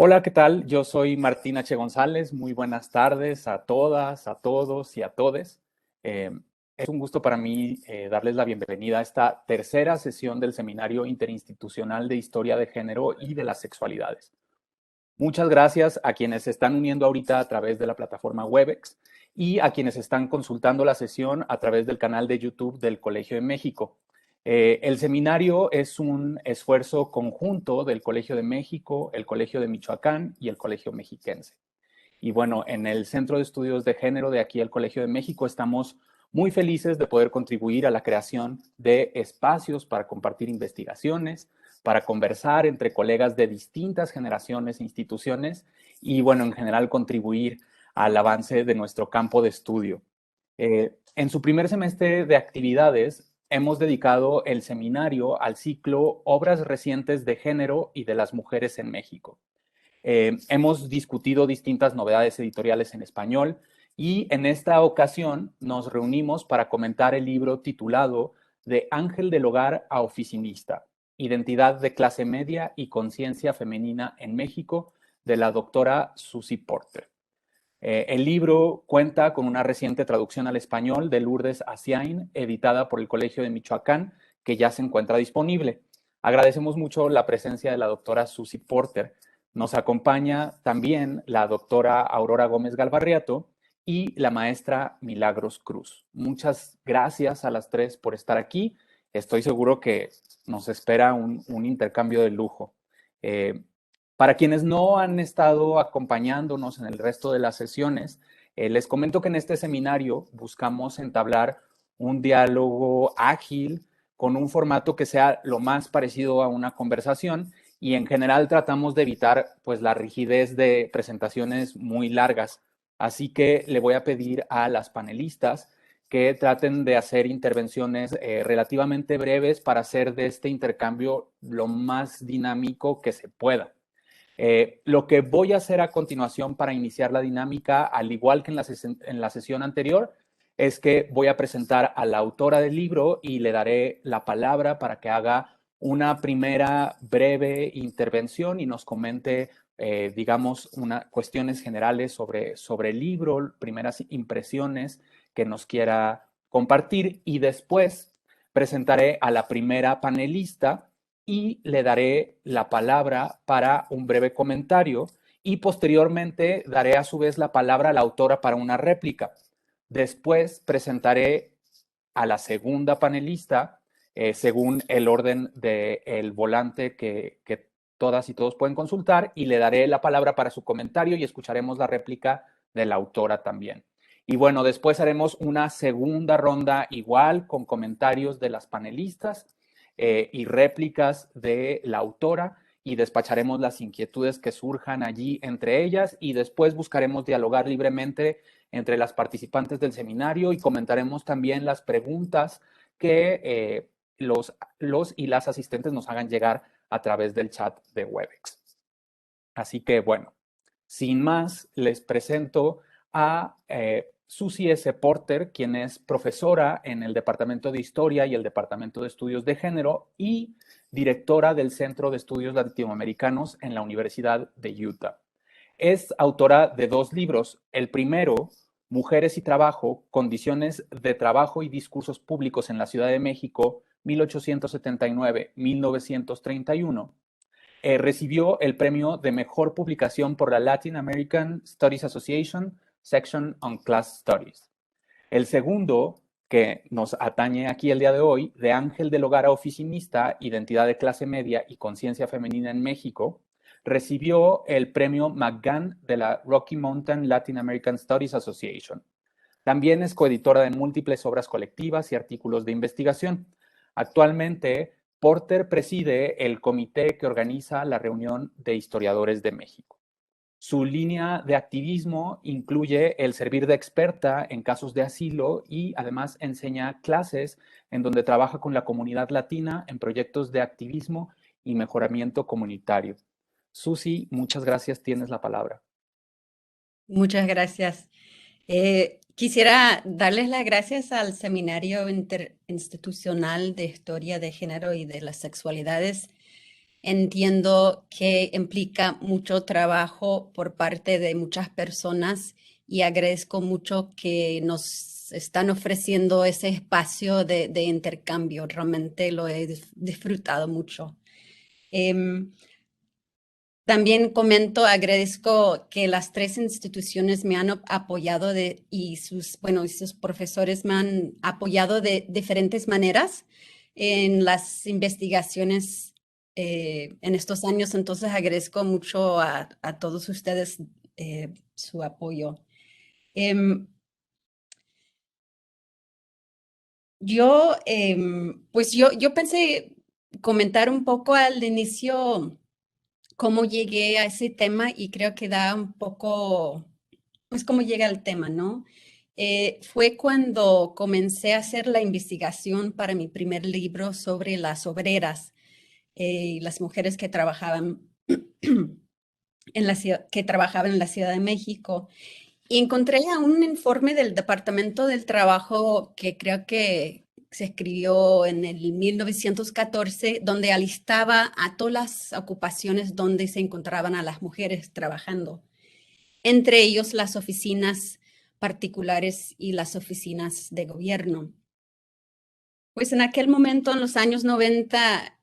Hola, ¿qué tal? Yo soy Martín H. González. Muy buenas tardes a todas, a todos y a todes. Eh, es un gusto para mí darles la bienvenida a esta tercera sesión del Seminario Interinstitucional de Historia de Género y de las Sexualidades. Muchas gracias a quienes se están uniendo ahorita a través de la plataforma Webex y a quienes están consultando la sesión a través del canal de YouTube del Colegio de México. El seminario es un esfuerzo conjunto del Colegio de México, el Colegio de Michoacán y el Colegio Mexiquense. Y bueno, en el Centro de Estudios de Género de aquí el Colegio de México estamos muy felices de poder contribuir a la creación de espacios para compartir investigaciones, para conversar entre colegas de distintas generaciones e instituciones y bueno, en general contribuir al avance de nuestro campo de estudio. En su primer semestre de actividades hemos dedicado el seminario al ciclo Obras recientes de género y de las mujeres en México. Hemos discutido distintas novedades editoriales en español y en esta ocasión nos reunimos para comentar el libro titulado De Ángel del Hogar a Oficinista, Identidad de clase media y conciencia femenina en México, de la doctora Susie Porter. El libro cuenta con una reciente traducción al español de Lourdes Asiain, editada por el Colegio de Michoacán, que ya se encuentra disponible. Agradecemos mucho la presencia de la doctora Susie Porter. Nos acompaña también la doctora Aurora Gómez Galvarriato y la maestra Milagros Cruz. Muchas gracias a las tres por estar aquí. Estoy seguro que nos espera un intercambio de lujo. Eh, para quienes no han estado acompañándonos en el resto de las sesiones, les comento que en este seminario buscamos entablar un diálogo ágil con un formato que sea lo más parecido a una conversación y en general tratamos de evitar pues la rigidez de presentaciones muy largas. Así que le voy a pedir a las panelistas que traten de hacer intervenciones relativamente breves para hacer de este intercambio lo más dinámico que se pueda. Lo que voy a hacer a continuación para iniciar la dinámica, al igual que en la sesión anterior, es que voy a presentar a la autora del libro y le daré la palabra para que haga una primera breve intervención y nos comente, digamos, cuestiones generales sobre el libro, primeras impresiones que nos quiera compartir y después presentaré a la primera panelista y le daré la palabra para un breve comentario y posteriormente daré a su vez la palabra a la autora para una réplica. Después presentaré a la segunda panelista según el orden del volante que todas y todos pueden consultar y le daré la palabra para su comentario y escucharemos la réplica de la autora también. Y bueno, después haremos una segunda ronda igual con comentarios de las panelistas y réplicas de la autora y despacharemos las inquietudes que surjan allí entre ellas y después buscaremos dialogar libremente entre las participantes del seminario y comentaremos también las preguntas que los y las asistentes nos hagan llegar a través del chat de Webex. Así que bueno, sin más, les presento a Susie S. Porter, quien es profesora en el Departamento de Historia y el Departamento de Estudios de Género y directora del Centro de Estudios Latinoamericanos en la Universidad de Utah. Es autora de dos libros. El primero, Mujeres y Trabajo, Condiciones de Trabajo y Discursos Públicos en la Ciudad de México, 1879-1931. Recibió el premio de mejor publicación por la Latin American Studies Association, Section on Class Studies. El segundo, que nos atañe aquí el día de hoy, de Ángel del Hogar a Oficinista, Identidad de clase media y conciencia femenina en México, recibió el premio McGann de la Rocky Mountain Latin American Studies Association. También es coeditora de múltiples obras colectivas y artículos de investigación. Actualmente, Porter preside el comité que organiza la reunión de historiadores de México. Su línea de activismo incluye el servir de experta en casos de asilo y además enseña clases en donde trabaja con la comunidad latina en proyectos de activismo y mejoramiento comunitario. Susi, muchas gracias, tienes la palabra. Muchas gracias. Quisiera darles las gracias al Seminario Interinstitucional de Historia de Género y de las Sexualidades entiendo que implica mucho trabajo por parte de muchas personas y agradezco mucho que nos están ofreciendo ese espacio de intercambio. Realmente lo he disfrutado mucho. Em, También comento, agradezco que las tres instituciones me han apoyado y bueno, y sus profesores me han apoyado de diferentes maneras en las investigaciones en estos años. Entonces agradezco mucho a todos ustedes su apoyo. Em, yo pensé comentar un poco al inicio cómo llegué a ese tema y creo que da un poco, pues cómo llega al tema, ¿no? Fue cuando comencé a hacer la investigación para mi primer libro sobre las obreras y las mujeres que trabajaban que trabajaban en la Ciudad de México. Y encontré a un informe del Departamento del Trabajo que creo que se escribió en el 1914, donde alistaba a todas las ocupaciones donde se encontraban a las mujeres trabajando, entre ellos las oficinas particulares y las oficinas de gobierno. Pues en aquel momento, en los años 90,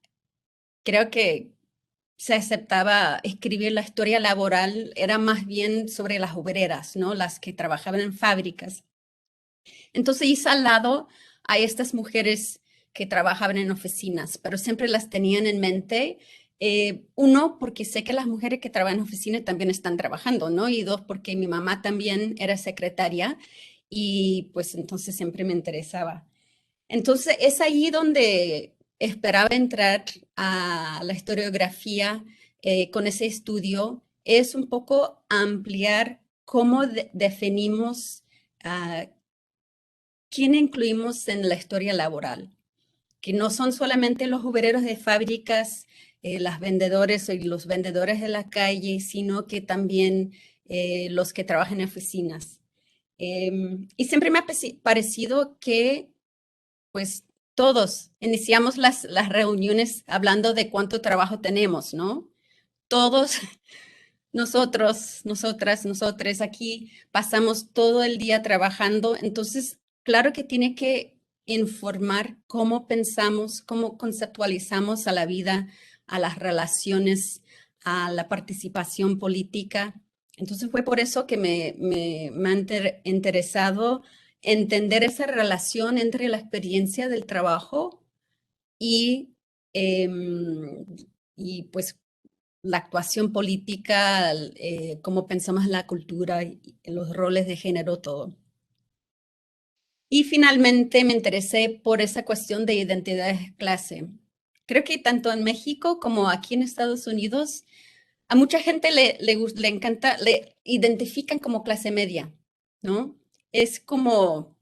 creo que se aceptaba escribir la historia laboral, era más bien sobre las obreras, ¿no? Las que trabajaban en fábricas. Entonces hice al lado a estas mujeres que trabajaban en oficinas, pero siempre las tenían en mente. Uno, porque sé que las mujeres que trabajan en oficinas también están trabajando, ¿no? Y dos, porque mi mamá también era secretaria y pues entonces siempre me interesaba. Entonces es ahí donde esperaba entrar a la historiografía con ese estudio, es un poco ampliar cómo definimos quién incluimos en la historia laboral, que no son solamente los obreros de fábricas, las vendedores y los vendedores de la calle, sino que también los que trabajan en oficinas. Y siempre me ha parecido que, pues, todos iniciamos las reuniones hablando de cuánto trabajo tenemos, ¿no? Todos nosotros, nosotras, nosotres aquí pasamos todo el día trabajando, entonces, claro que tiene que informar cómo pensamos, cómo conceptualizamos a la vida, a las relaciones, a la participación política. Entonces fue por eso que me ha interesado entender esa relación entre la experiencia del trabajo y, em, y pues la actuación política, cómo pensamos en la cultura, y los roles de género, todo. Y finalmente me interesé por esa cuestión de identidad de clase. Creo que tanto en México como aquí en Estados Unidos, a mucha gente le encanta, le identifican como clase media, ¿no? Es como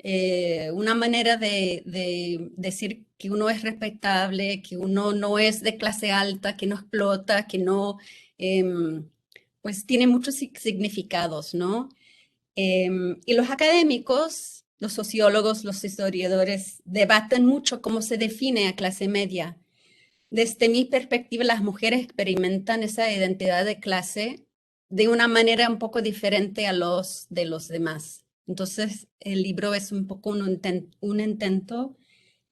una manera de decir que uno es respetable, que uno no es de clase alta, que no explota, que no, pues tiene muchos significados, ¿no? Y los académicos, los sociólogos, los historiadores debaten mucho cómo se define a clase media. Desde mi perspectiva, las mujeres experimentan esa identidad de clase de una manera un poco diferente a los de los demás. Entonces, el libro es un poco un intento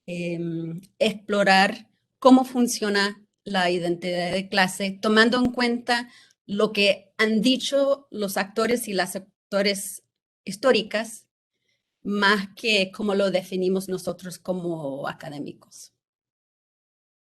explorar cómo funciona la identidad de clase, tomando en cuenta lo que han dicho los actores y las actores históricas, más que cómo lo definimos nosotros como académicos.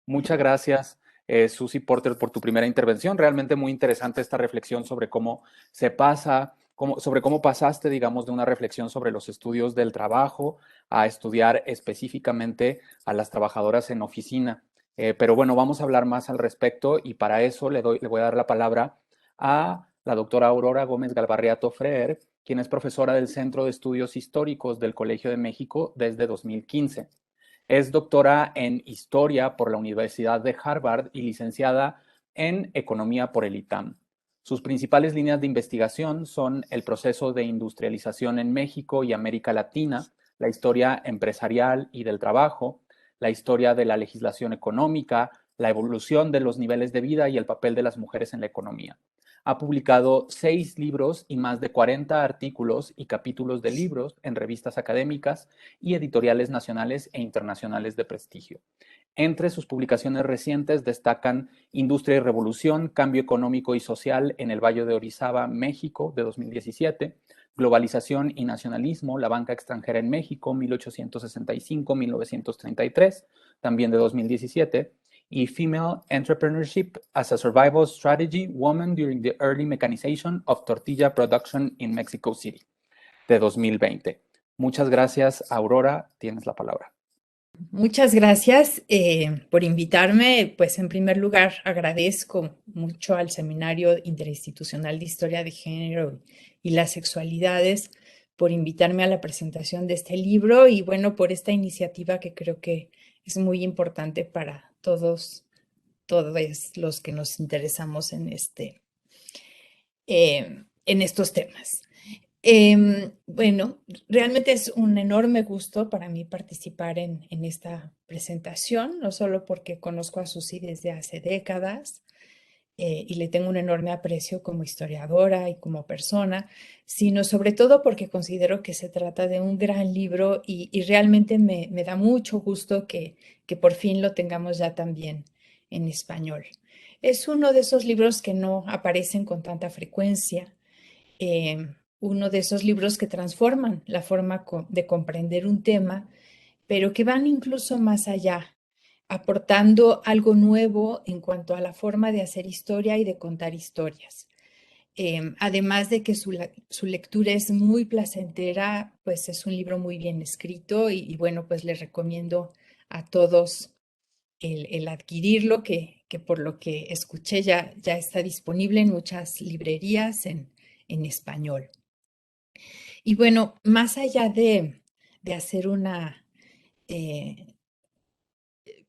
Muchas gracias, Susie Porter, por tu primera intervención. Realmente muy interesante esta reflexión sobre cómo se pasa, sobre cómo pasaste, digamos, de una reflexión sobre los estudios del trabajo a estudiar específicamente a las trabajadoras en oficina. Pero bueno, vamos a hablar más al respecto y para eso le voy a dar la palabra a la doctora Aurora Gómez Galvarriato Freer, quien es profesora del Centro de Estudios Históricos del Colegio de México desde 2015. Es doctora en Historia por la Universidad de Harvard y licenciada en Economía por el ITAM. Sus principales líneas de investigación son el proceso de industrialización en México y América Latina, la historia empresarial y del trabajo, la historia de la legislación económica, la evolución de los niveles de vida y el papel de las mujeres en la economía. Ha publicado 6 libros y más de 40 artículos y capítulos de libros en revistas académicas y editoriales nacionales e internacionales de prestigio. Entre sus publicaciones recientes destacan Industria y Revolución, Cambio Económico y Social en el Valle de Orizaba, México, de 2017, Globalización y Nacionalismo, la banca extranjera en México, 1865-1933, también de 2017, y Female Entrepreneurship as a Survival Strategy, Women During the Early Mechanization of Tortilla Production in Mexico City, de 2020. Muchas gracias, Aurora. Tienes la palabra. Muchas gracias por invitarme. Pues en primer lugar agradezco mucho al Seminario Interinstitucional de Historia de Género y las Sexualidades por invitarme a la presentación de este libro y bueno, por esta iniciativa que creo que es muy importante para todos los que nos interesamos en estos temas. Bueno, realmente es un enorme gusto para mí participar en esta presentación, no solo porque conozco a Susi desde hace décadas y le tengo un enorme aprecio como historiadora y como persona, sino sobre todo porque considero que se trata de un gran libro y realmente me da mucho gusto que por fin lo tengamos ya también en español. Es uno de esos libros que no aparecen con tanta frecuencia. Uno de esos libros que transforman la forma de comprender un tema, pero que van incluso más allá, aportando algo nuevo en cuanto a la forma de hacer historia y de contar historias. Además de que su lectura es muy placentera, pues es un libro muy bien escrito y bueno, pues les recomiendo a todos el adquirirlo, que por lo que escuché ya está disponible en muchas librerías en español. Y bueno, más allá de hacer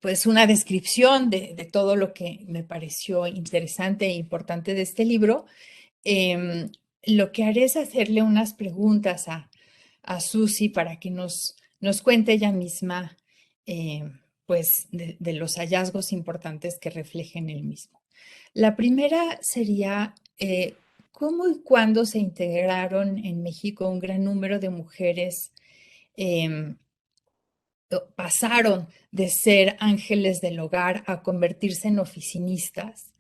pues una descripción de todo lo que me pareció interesante e importante de este libro, lo que haré es hacerle unas preguntas a Susi para que nos cuente ella misma pues de los hallazgos importantes que reflejen el mismo. La primera sería, ¿cómo y cuándo se integraron en México un gran número de mujeres? Pasaron de ser ángeles del hogar a convertirse en oficinistas.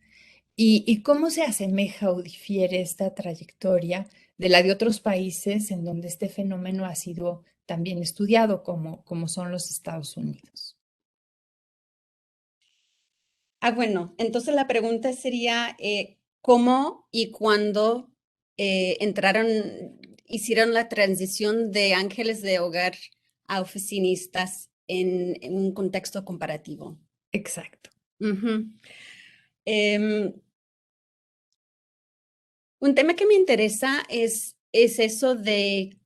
¿Y cómo se asemeja o difiere esta trayectoria de la de otros países en donde este fenómeno ha sido también estudiado, como son los Estados Unidos? Bueno, entonces la pregunta sería, ¿cómo y cuándo hicieron la transición de ángeles de hogar a oficinistas en un contexto comparativo? Exacto. Un tema que me interesa es eso de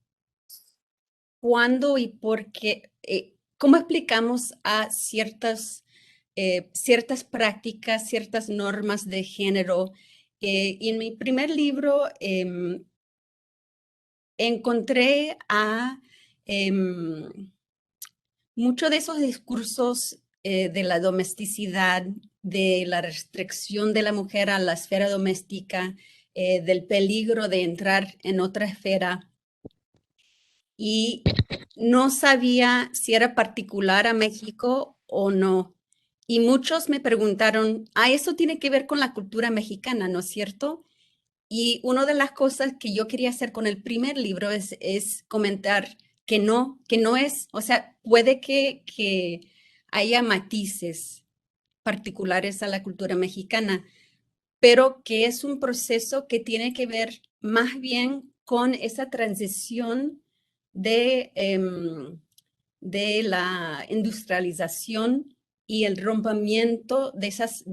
cuándo y por qué, cómo explicamos a ciertas prácticas, ciertas normas de género. Y en mi primer libro encontré a muchos de esos discursos de la domesticidad, de la restricción de la mujer a la esfera doméstica, del peligro de entrar en otra esfera. Y no sabía si era particular a México o no. Y muchos me preguntaron, eso tiene que ver con la cultura mexicana, ¿no es cierto? Y una de las cosas que yo quería hacer con el primer libro es comentar que no es, o sea, puede que haya matices particulares a la cultura mexicana, pero que es un proceso que tiene que ver más bien con esa transición de la industrialización y el rompimiento de esas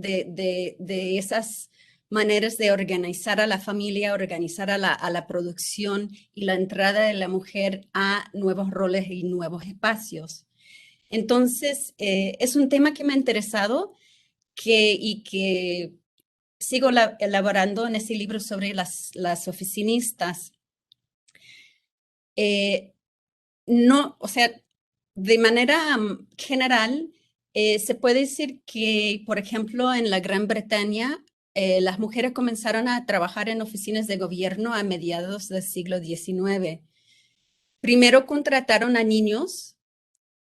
maneras de organizar a la familia, organizar a la producción y la entrada de la mujer a nuevos roles y nuevos espacios. Entonces, es un tema que me ha interesado y que sigo elaborando en ese libro sobre las oficinistas. No, o sea, de manera general, Se puede decir que, por ejemplo, en la Gran Bretaña, las mujeres comenzaron a trabajar en oficinas de gobierno a mediados del siglo XIX. Primero contrataron a niños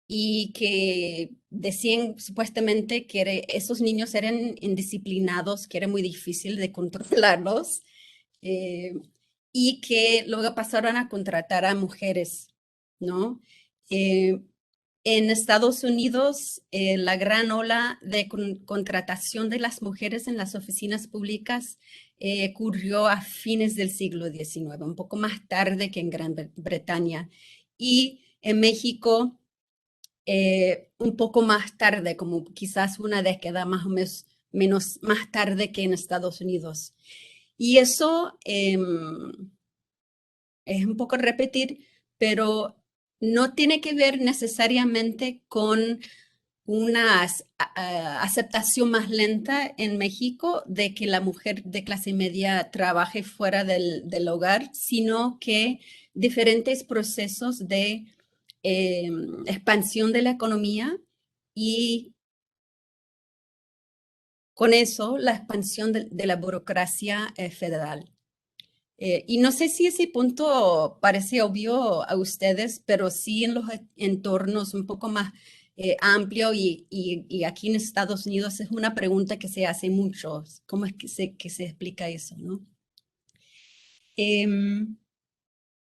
y que decían supuestamente que esos niños eran indisciplinados, que era muy difícil de controlarlos, eh, y que luego pasaron a contratar a mujeres, ¿no? Eh, en Estados Unidos, la gran ola de contratación de las mujeres en las oficinas públicas ocurrió a fines del siglo XIX, un poco más tarde que en Gran Bretaña. Y en México, un poco más tarde, como quizás una década más o menos más tarde que en Estados Unidos. Y eso es un poco repetir, pero no tiene que ver necesariamente con una aceptación más lenta en México de que la mujer de clase media trabaje fuera del hogar, sino que diferentes procesos de expansión de la economía y con eso la expansión de la burocracia federal. Y no sé si ese punto parece obvio a ustedes, pero sí en los entornos un poco más amplio y aquí en Estados Unidos es una pregunta que se hace mucho. ¿Cómo es que se explica eso, no?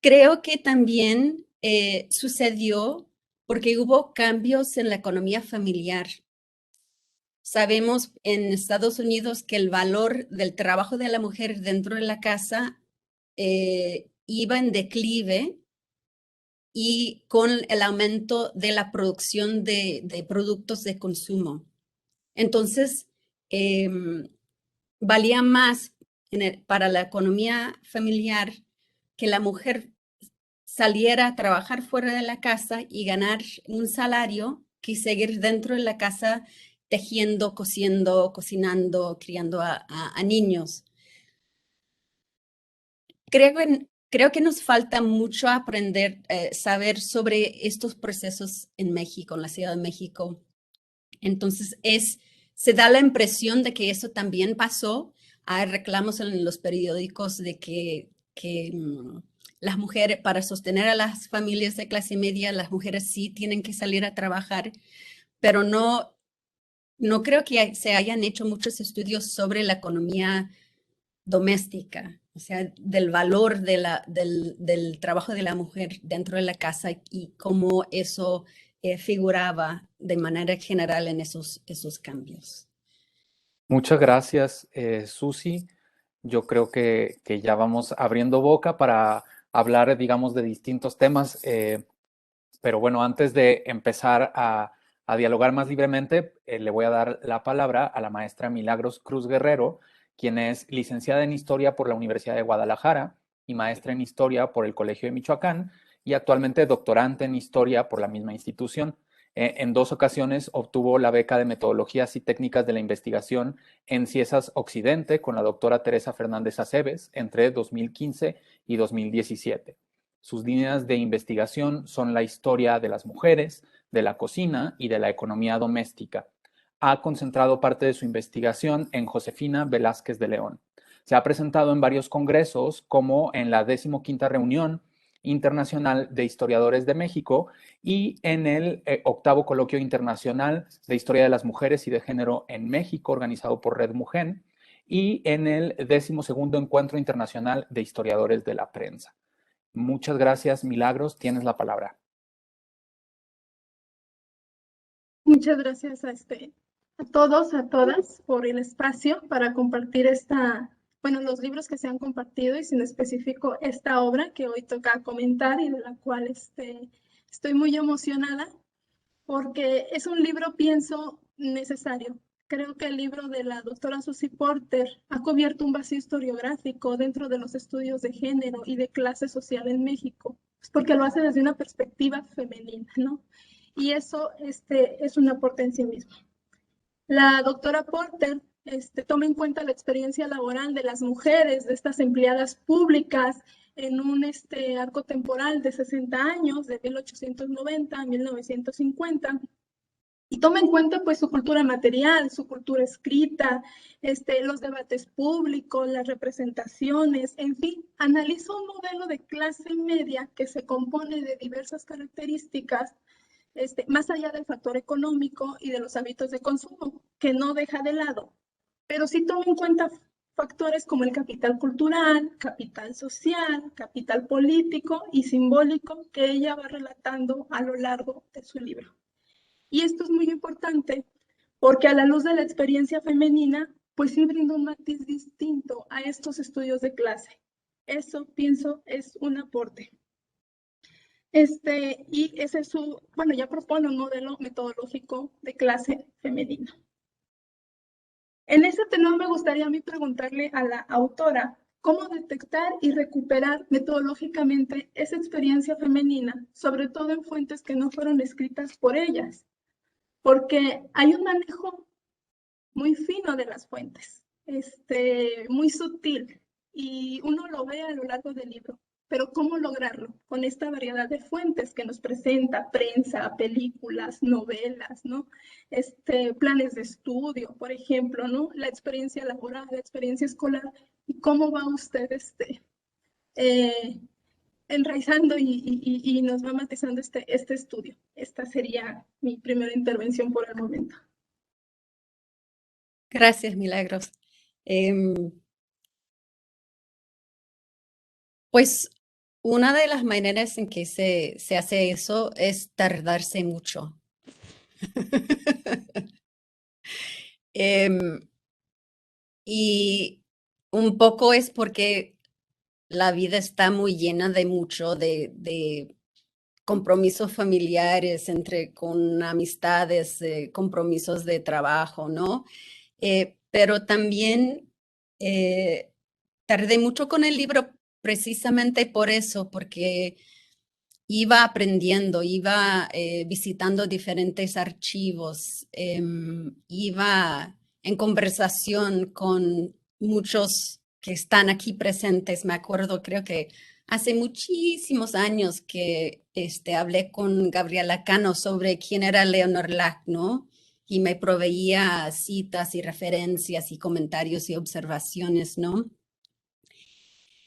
Creo que también sucedió porque hubo cambios en la economía familiar. Sabemos en Estados Unidos que el valor del trabajo de la mujer dentro de la casa iba en declive y con el aumento de la producción de productos de consumo. Entonces, valía más para la economía familiar que la mujer saliera a trabajar fuera de la casa y ganar un salario que seguir dentro de la casa tejiendo, cosiendo, cocinando, criando a niños. Creo que nos falta mucho aprender, saber sobre estos procesos en México, en la Ciudad de México. Entonces, se da la impresión de que eso también pasó. Hay reclamos en los periódicos de que las mujeres, para sostener a las familias de clase media, las mujeres sí tienen que salir a trabajar, pero no creo que se hayan hecho muchos estudios sobre la economía doméstica, o sea, del valor del trabajo de la mujer dentro de la casa y cómo eso figuraba de manera general en esos cambios. Muchas gracias, Susi. Yo creo que ya vamos abriendo boca para hablar, digamos, de distintos temas. Pero bueno, antes de empezar a dialogar más libremente, le voy a dar la palabra a la maestra Milagros Cruz Guerrero, quien es licenciada en Historia por la Universidad de Guadalajara y maestra en Historia por el Colegio de Michoacán y actualmente doctorante en Historia por la misma institución. En 2 ocasiones obtuvo la beca de Metodologías y Técnicas de la Investigación en CIESAS Occidente con la doctora Teresa Fernández Aceves entre 2015 y 2017. Sus líneas de investigación son la historia de las mujeres, de la cocina y de la economía doméstica. Ha concentrado parte de su investigación en Josefina Velázquez de León. Se ha presentado en varios congresos, como en la 15ª Reunión Internacional de Historiadores de México y en el 8º Coloquio Internacional de Historia de las Mujeres y de Género en México, organizado por Red Mujer, y en el 12º Encuentro Internacional de Historiadores de la Prensa. Muchas gracias, Milagros. Tienes la palabra. Muchas gracias a todos, a todas, por el espacio para compartir los libros que se han compartido y sin específico esta obra que hoy toca comentar y de la cual estoy muy emocionada porque es un libro, pienso, necesario. Creo que el libro de la doctora Susie Porter ha cubierto un vacío historiográfico dentro de los estudios de género y de clase social en México, porque lo hace desde una perspectiva femenina, ¿no? Y eso es un aporte en sí mismo. La doctora Porter toma en cuenta la experiencia laboral de las mujeres, de estas empleadas públicas, en un arco temporal de 60 años, de 1890 a 1950, y toma en cuenta pues su cultura material, su cultura escrita, los debates públicos, las representaciones, en fin, analiza un modelo de clase media que se compone de diversas características, más allá del factor económico y de los hábitos de consumo, que no deja de lado, pero sí toma en cuenta factores como el capital cultural, capital social, capital político y simbólico que ella va relatando a lo largo de su libro. Y esto es muy importante porque a la luz de la experiencia femenina, pues sí brinda un matiz distinto a estos estudios de clase. Eso, pienso, es un aporte. Y ese es su, bueno, ya propone un modelo metodológico de clase femenina. En ese tenor me gustaría a mí preguntarle a la autora cómo detectar y recuperar metodológicamente esa experiencia femenina, sobre todo en fuentes que no fueron escritas por ellas, porque hay un manejo muy fino de las fuentes, muy sutil, y uno lo ve a lo largo del libro. Pero ¿cómo lograrlo? Con esta variedad de fuentes que nos presenta, prensa, películas, novelas, ¿no? Planes de estudio, por ejemplo, ¿no? La experiencia laboral, la experiencia escolar. ¿Y cómo va usted eh, enraizando y nos va matizando este estudio? Esta sería mi primera intervención por el momento. Gracias, Milagros. Pues una de las maneras en que se hace eso es tardarse mucho. Y un poco es porque la vida está muy llena de mucho, de compromisos familiares, con amistades, compromisos de trabajo, ¿no? Pero también tardé mucho con el libro precisamente por eso, porque iba aprendiendo, iba visitando diferentes archivos, iba en conversación con muchos que están aquí presentes. Me acuerdo, creo que hace muchísimos años que hablé con Gabriela Cano sobre quién era Leonor Lack, ¿no? Y me proveía citas y referencias y comentarios y observaciones, ¿no?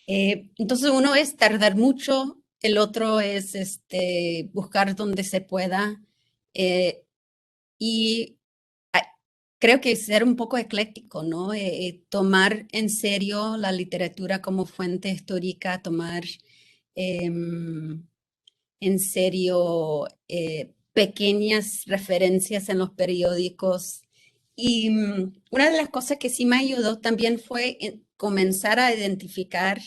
Entonces uno es tardar mucho, el otro es buscar donde se pueda y creo que ser un poco ecléctico, ¿no? Tomar en serio la literatura como fuente histórica, tomar en serio pequeñas referencias en los periódicos. Y una de las cosas que sí me ayudó también fue comenzar a identificar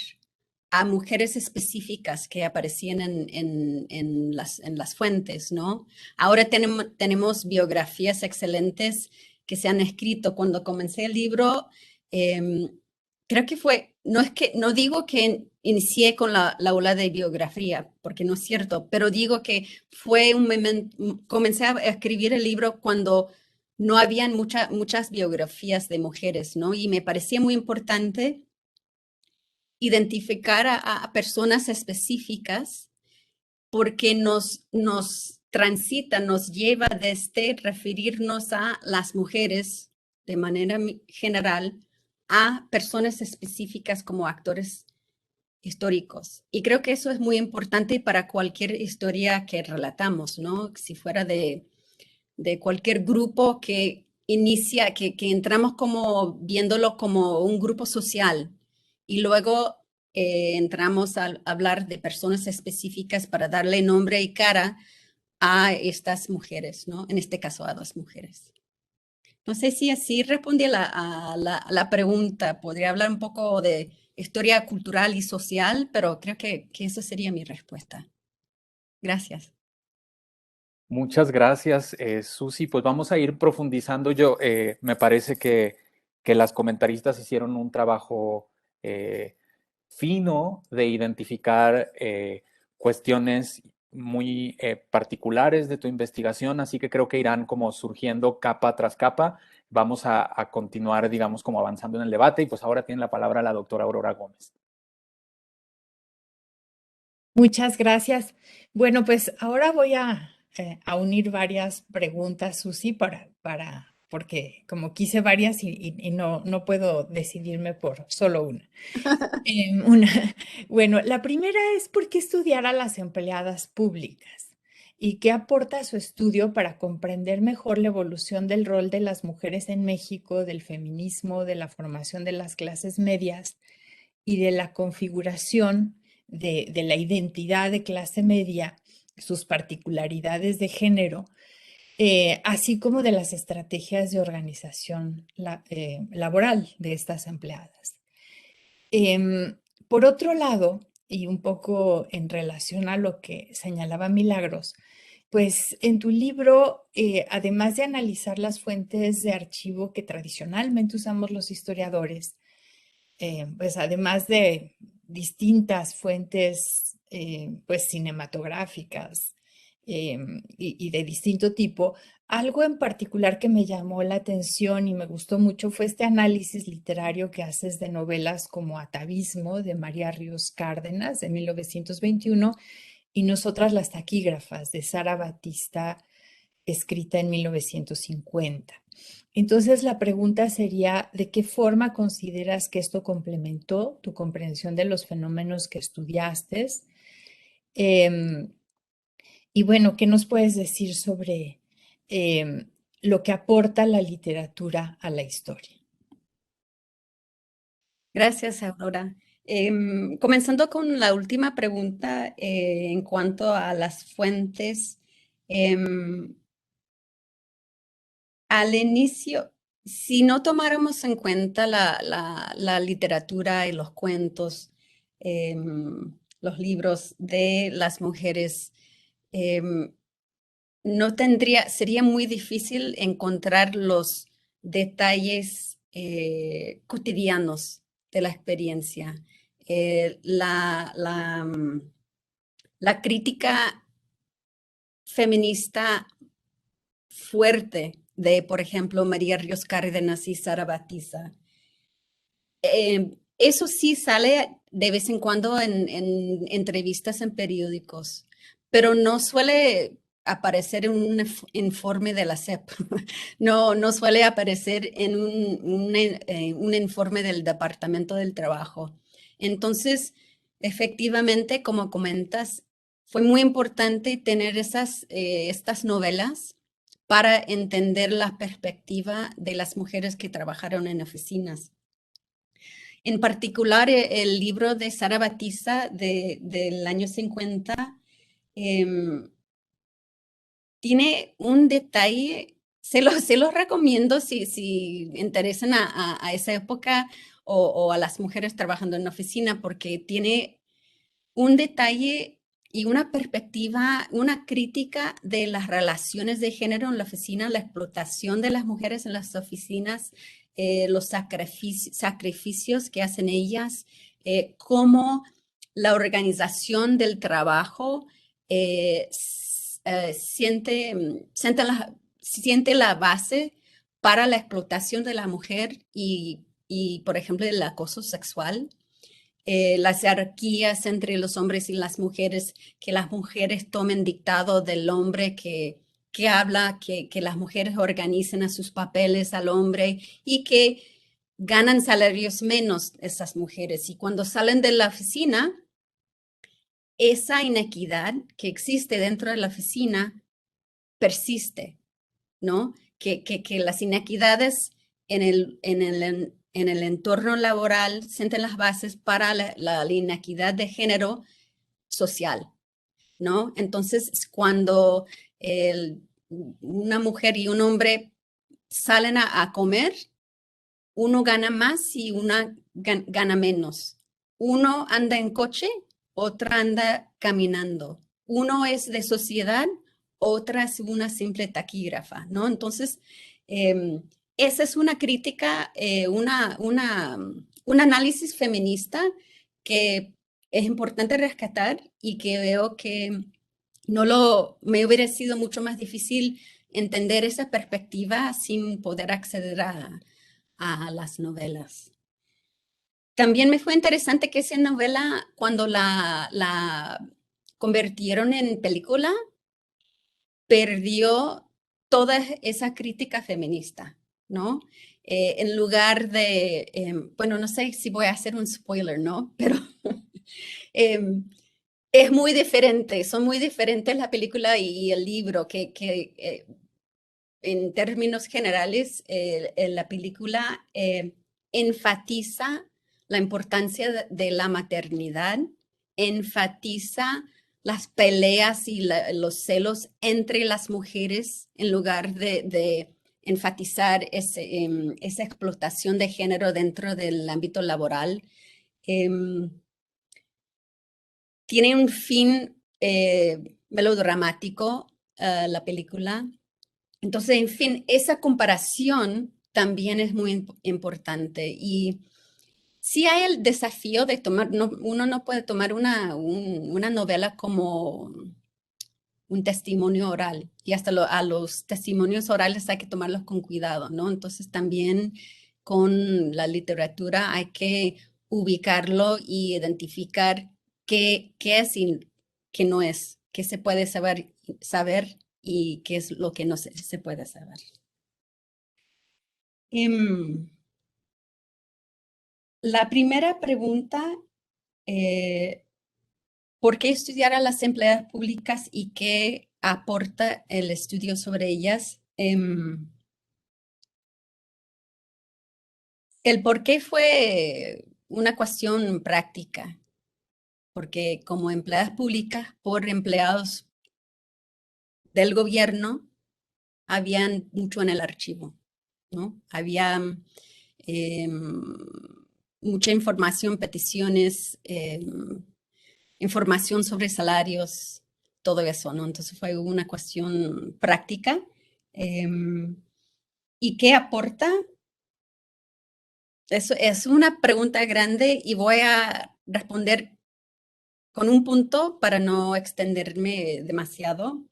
a mujeres específicas que aparecían en las fuentes, ¿no? Ahora tenemos biografías excelentes que se han escrito. Cuando comencé el libro, creo que no digo que inicié con la ola de biografía, porque no es cierto, pero digo que fue un momento, comencé a escribir el libro cuando no habían muchas biografías de mujeres, ¿no? Y me parecía muy importante identificar a personas específicas porque nos transita, nos lleva desde referirnos a las mujeres de manera general a personas específicas como actores históricos. Y creo que eso es muy importante para cualquier historia que relatamos, ¿no? Si fuera de cualquier grupo que inicia, que entramos como viéndolo como un grupo social y luego entramos a hablar de personas específicas para darle nombre y cara a estas mujeres, ¿no? En este caso a dos mujeres. No sé si así respondí a la pregunta. Podría hablar un poco de historia cultural y social, pero creo que esa sería mi respuesta. Gracias. Muchas gracias, Susi. Pues vamos a ir profundizando. Me parece que las comentaristas hicieron un trabajo fino de identificar cuestiones muy particulares de tu investigación, así que creo que irán como surgiendo capa tras capa. Vamos a continuar, digamos, como avanzando en el debate y pues ahora tiene la palabra la doctora Aurora Gómez. Muchas gracias. Bueno, pues ahora voy a a unir varias preguntas, Susi, porque como quise varias y no puedo decidirme por solo una. Una. Bueno, la primera es ¿por qué estudiar a las empleadas públicas? ¿Y qué aporta su estudio para comprender mejor la evolución del rol de las mujeres en México, del feminismo, de la formación de las clases medias y de la configuración de la identidad de clase media, sus particularidades de género, así como de las estrategias de organización laboral de estas empleadas? Em, por otro lado, y un poco en relación a lo que señalaba Milagros, pues en tu libro, además de analizar las fuentes de archivo que tradicionalmente usamos los historiadores, pues además de distintas fuentes pues cinematográficas y de distinto tipo, algo en particular que me llamó la atención y me gustó mucho fue este análisis literario que haces de novelas como Atavismo de María Ríos Cárdenas de 1921 y Nosotras las taquígrafas de Sara Batista, escrita en 1950. Entonces, la pregunta sería, ¿de qué forma consideras que esto complementó tu comprensión de los fenómenos que estudiaste? Em, y bueno, ¿qué nos puedes decir sobre lo que aporta la literatura a la historia? Gracias, Aurora. Comenzando con la última pregunta en cuanto a las fuentes. Al inicio, si no tomáramos en cuenta la literatura y los cuentos, los libros de las mujeres, no tendría, sería muy difícil encontrar los detalles cotidianos de la experiencia. La crítica feminista fuerte de, por ejemplo, María Ríos Cárdenas y Sara Batista. Eso sí sale de vez en cuando en entrevistas en periódicos, pero no suele aparecer en un informe de la SEP. No suele aparecer en un informe del Departamento del Trabajo. Entonces, efectivamente, como comentas, fue muy importante tener estas novelas para entender la perspectiva de las mujeres que trabajaron en oficinas. En particular, el libro de Sara Batista del año 50 tiene un detalle, se los recomiendo si interesan a esa época o a las mujeres trabajando en la oficina, porque tiene un detalle y una perspectiva, una crítica de las relaciones de género en la oficina, la explotación de las mujeres en las oficinas, los sacrificios que hacen ellas, cómo la organización del trabajo siente la base para la explotación de la mujer y por ejemplo, el acoso sexual. Las jerarquías entre los hombres y las mujeres, que las mujeres tomen dictado del hombre que habla, que las mujeres organicen a sus papeles al hombre y que ganan salarios menos esas mujeres. Y cuando salen de la oficina, esa inequidad que existe dentro de la oficina persiste, ¿no? Que las inequidades en el entorno laboral sienten las bases para la inequidad de género social, ¿no? Entonces, cuando una mujer y un hombre salen a comer, uno gana más y una gana menos. Uno anda en coche, otra anda caminando. Uno es de sociedad, otra es una simple taquígrafa, ¿no? Entonces, esa es una crítica, un análisis feminista que es importante rescatar y que veo que me hubiera sido mucho más difícil entender esa perspectiva sin poder acceder a las novelas. También me fue interesante que esa novela, cuando la convirtieron en película, perdió toda esa crítica feminista, ¿no? En lugar de, bueno, no sé si voy a hacer un spoiler, ¿no? Pero es muy diferente, son muy diferentes la película y el libro, que en términos generales, la película enfatiza la importancia de la maternidad, enfatiza las peleas y los celos entre las mujeres en lugar de enfatizar esa explotación de género dentro del ámbito laboral. Tiene un fin melodramático la película. Entonces, en fin, esa comparación también es muy importante. Y sí hay el desafío de tomar, uno no puede tomar una novela como un testimonio oral. Y hasta a los testimonios orales hay que tomarlos con cuidado, ¿no? Entonces, también con la literatura hay que ubicarlo y identificar qué es y qué no es, qué se puede saber y qué es lo que no se puede saber. La primera pregunta, ¿por qué estudiar a las empleadas públicas y qué aporta el estudio sobre ellas? El por qué fue una cuestión práctica, porque como empleadas públicas por empleados del gobierno, habían mucho en el archivo, ¿no? Había mucha información, peticiones, información sobre salarios, todo eso, ¿no? Entonces fue una cuestión práctica. ¿Y qué aporta? Eso es una pregunta grande y voy a responder con un punto para no extenderme demasiado.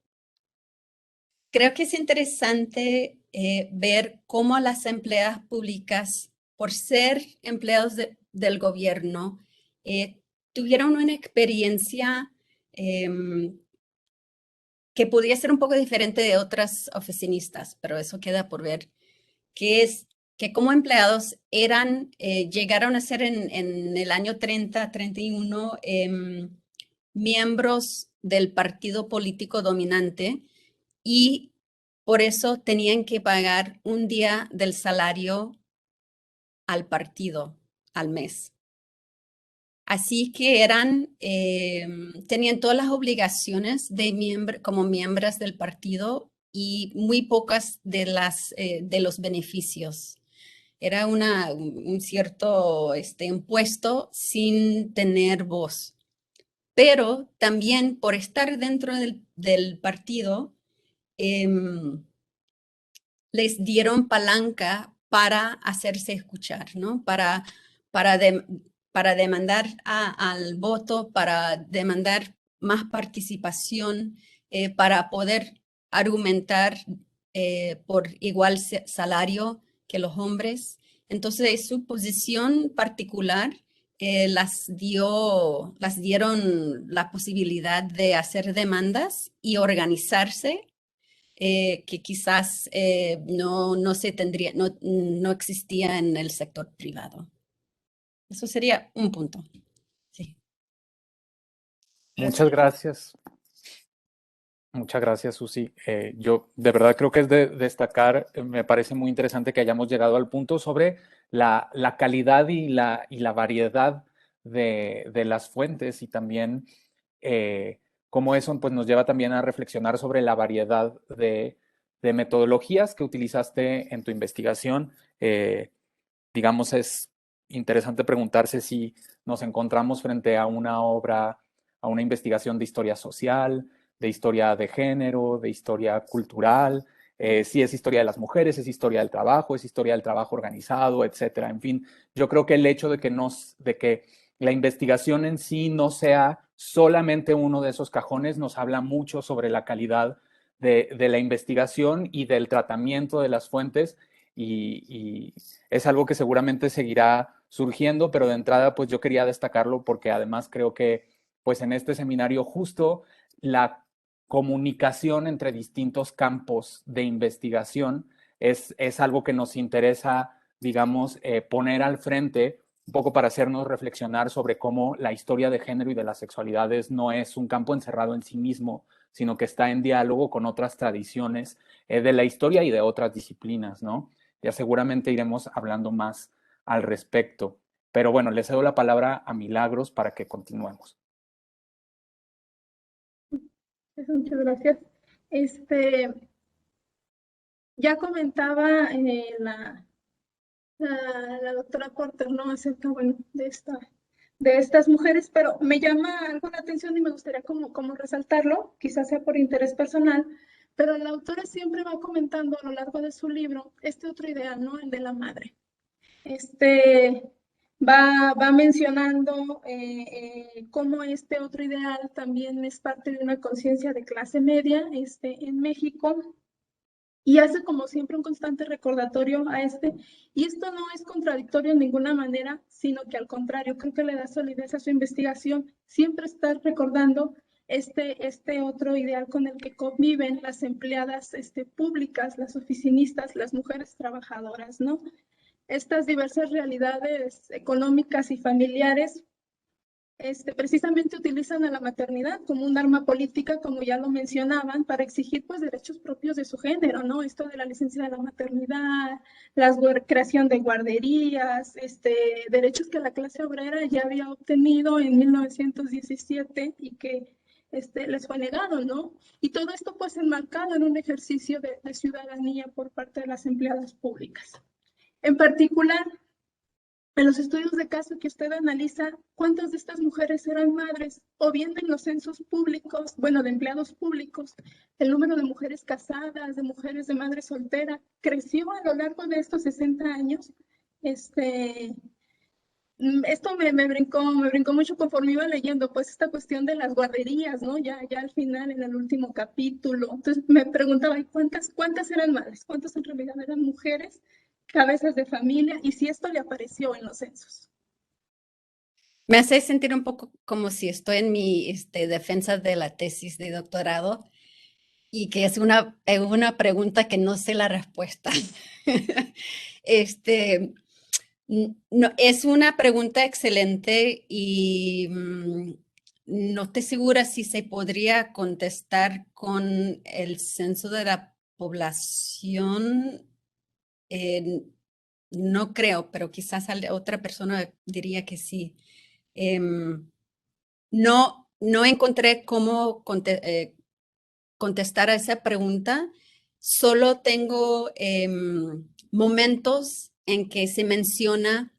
Creo que es interesante ver cómo las empleadas públicas, por ser empleados del gobierno, tuvieron una experiencia que podría ser un poco diferente de otras oficinistas, pero eso queda por ver, que es que como empleados llegaron a ser en el año 30, 31, miembros del partido político dominante y por eso tenían que pagar un día del salario al partido al mes. Así que tenían todas las obligaciones como miembros del partido y muy pocas de los beneficios. Era un cierto impuesto sin tener voz. Pero también por estar dentro del partido, les dieron palanca para hacerse escuchar, ¿no? Para demandar al voto, para demandar más participación, para poder argumentar por igual salario que los hombres. Entonces, su posición particular las dieron la posibilidad de hacer demandas y organizarse que quizás no existía en el sector privado. Eso sería un punto. Sí. Muchas gracias. Muchas gracias, Susi. Yo de verdad creo que es de destacar, me parece muy interesante que hayamos llegado al punto sobre la calidad y la variedad de las fuentes y también cómo eso pues, nos lleva también a reflexionar sobre la variedad de metodologías que utilizaste en tu investigación. Digamos, es interesante preguntarse si nos encontramos frente a una obra, a una investigación de historia social, de historia de género, de historia cultural, si es historia de las mujeres, es historia del trabajo organizado, etcétera. En fin, yo creo que el hecho de que la investigación en sí no sea solamente uno de esos cajones nos habla mucho sobre la calidad de la investigación y del tratamiento de las fuentes y es algo que seguramente seguirá surgiendo, pero de entrada pues yo quería destacarlo porque además creo que pues en este seminario justo la comunicación entre distintos campos de investigación es algo que nos interesa, digamos, poner al frente un poco para hacernos reflexionar sobre cómo la historia de género y de las sexualidades no es un campo encerrado en sí mismo, sino que está en diálogo con otras tradiciones de la historia y de otras disciplinas, ¿no? Ya seguramente iremos hablando más al respecto. Pero bueno, le cedo la palabra a Milagros para que continuemos. Muchas gracias. Ya comentaba la doctora Porter, ¿no? Acerca, bueno, de estas mujeres, pero me llama algo la atención y me gustaría como resaltarlo, quizás sea por interés personal, pero la autora siempre va comentando a lo largo de su libro este otro ideal, ¿no? El de la madre. Va mencionando cómo este otro ideal también es parte de una conciencia de clase media en México, y hace como siempre un constante recordatorio a y esto no es contradictorio en ninguna manera, sino que al contrario, creo que le da solidez a su investigación, siempre estar recordando este otro ideal con el que conviven las empleadas públicas, las oficinistas, las mujeres trabajadoras, ¿no? Estas diversas realidades económicas y familiares precisamente utilizan a la maternidad como un arma política, como ya lo mencionaban, para exigir pues derechos propios de su género, ¿no? Esto de la licencia de la maternidad, la creación de guarderías, derechos que la clase obrera ya había obtenido en 1917 y que les fue negado, ¿no? Y todo esto pues enmarcado en un ejercicio de ciudadanía por parte de las empleadas públicas. En particular, en los estudios de caso que usted analiza, ¿cuántas de estas mujeres eran madres? O bien en los censos públicos, bueno, de empleados públicos, el número de mujeres casadas, de mujeres de madre soltera, creció a lo largo de estos 60 años. Esto me brincó mucho conforme iba leyendo, pues esta cuestión de las guarderías, ¿no? Ya al final, en el último capítulo. Entonces me preguntaba, ¿cuántas eran madres? ¿Cuántas en realidad eran mujeres? Cabezas de familia, y si esto le apareció en los censos. Me hace sentir un poco como si estoy en mi defensa de la tesis de doctorado y que es una pregunta que no sé la respuesta. No, es una pregunta excelente y no estoy segura si se podría contestar con el censo de la población. No creo, pero quizás otra persona diría que sí. No encontré cómo contestar a esa pregunta. Solo tengo momentos en que se menciona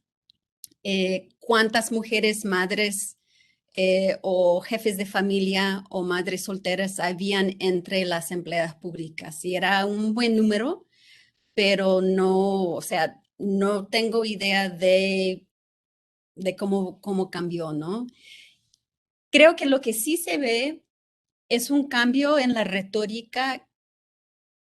cuántas mujeres madres o jefes de familia o madres solteras habían entre las empleadas públicas. Y era un buen número, pero no, o sea, no tengo idea de cómo cambió, ¿no? Creo que lo que sí se ve es un cambio en la retórica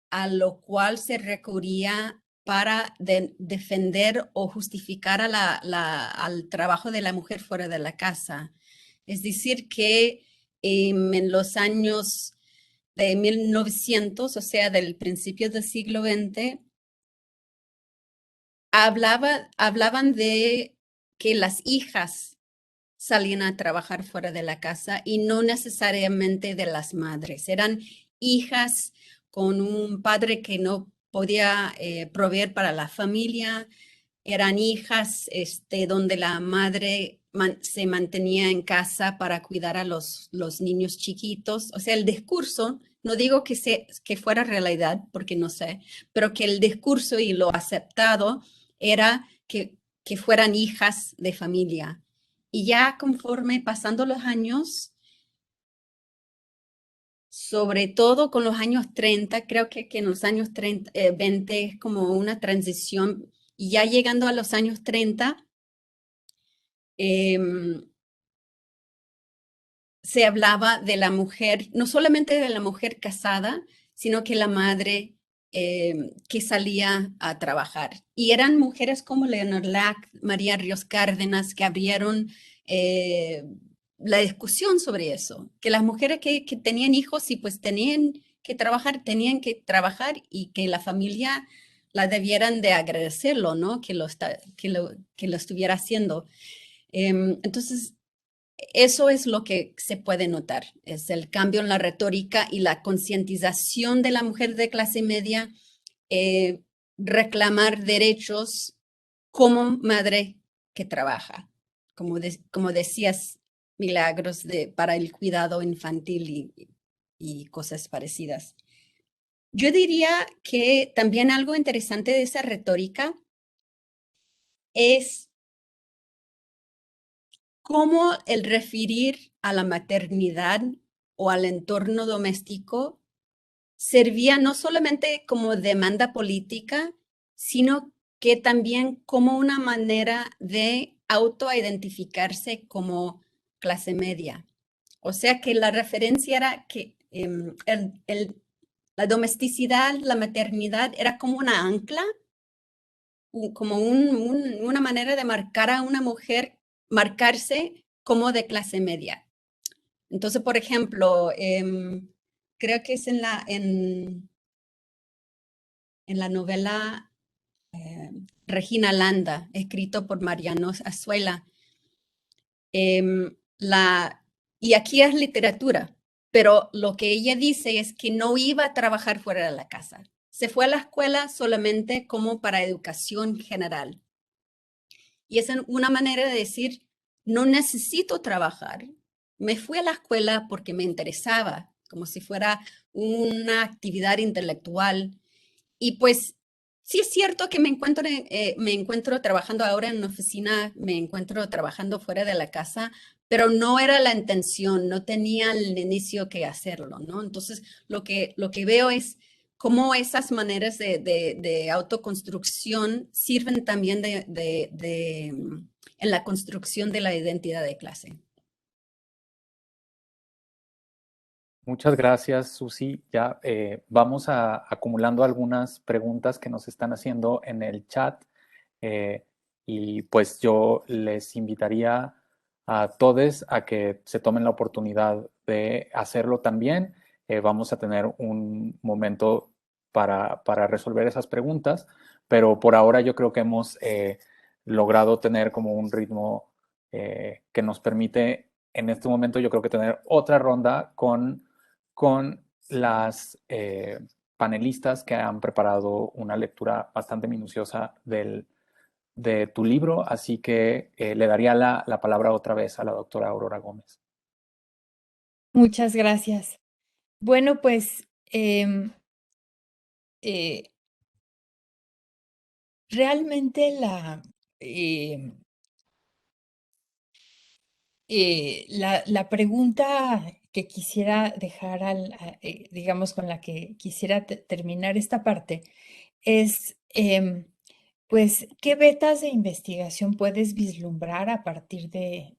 a lo cual se recurría para defender o justificar al trabajo de la mujer fuera de la casa. Es decir, que en los años de 1900, o sea, del principio del siglo XX, hablaban de que las hijas salían a trabajar fuera de la casa y no necesariamente de las madres. Eran hijas con un padre que no podía proveer para la familia. Eran hijas donde la madre se mantenía en casa para cuidar a los niños chiquitos. O sea, el discurso, no digo que fuera realidad, porque no sé, pero que el discurso y lo aceptado era que fueran hijas de familia. Y ya conforme pasando los años, sobre todo con los años 30, creo que en los años 30, 20 es como una transición, y ya llegando a los años 30, se hablaba de la mujer, no solamente de la mujer casada, sino que la madre que salía a trabajar. Y eran mujeres como Leonor Lack, María Ríos Cárdenas, que abrieron la discusión sobre eso, que las mujeres que tenían hijos y pues tenían que trabajar y que la familia la debieran de agradecerlo, ¿no? Que lo estuviera haciendo. Entonces, eso es lo que se puede notar, es el cambio en la retórica y la concientización de la mujer de clase media, reclamar derechos como madre que trabaja, como decías, Milagros, para el cuidado infantil y cosas parecidas. Yo diría que también algo interesante de esa retórica es cómo el referir a la maternidad o al entorno doméstico servía no solamente como demanda política, sino que también como una manera de autoidentificarse como clase media. O sea que la referencia era que la domesticidad, la maternidad era como una ancla, como una manera de marcar a una mujer, marcarse como de clase media. Entonces, por ejemplo, creo que es en la novela Regina Landa, escrito por Mariano Azuela. Y aquí es literatura, pero lo que ella dice es que no iba a trabajar fuera de la casa. Se fue a la escuela solamente como para educación general. Y es una manera de decir, no necesito trabajar. Me fui a la escuela porque me interesaba, como si fuera una actividad intelectual. Y pues sí es cierto que me encuentro trabajando ahora en una oficina, me encuentro trabajando fuera de la casa, pero no era la intención, no tenía al inicio que hacerlo, ¿no? Entonces, lo que veo es cómo esas maneras de autoconstrucción sirven también en la construcción de la identidad de clase. Muchas gracias, Susi. Ya vamos acumulando algunas preguntas que nos están haciendo en el chat y pues yo les invitaría a todos a que se tomen la oportunidad de hacerlo también. Vamos a tener un momento para resolver esas preguntas, pero por ahora yo creo que hemos logrado tener como un ritmo que nos permite en este momento yo creo que tener otra ronda con las panelistas que han preparado una lectura bastante minuciosa de tu libro, así que le daría la palabra otra vez a la doctora Aurora Gómez. Muchas gracias. Bueno, pues realmente la pregunta que quisiera dejar, digamos, con la que quisiera terminar esta parte es, pues, ¿qué vetas de investigación puedes vislumbrar a partir de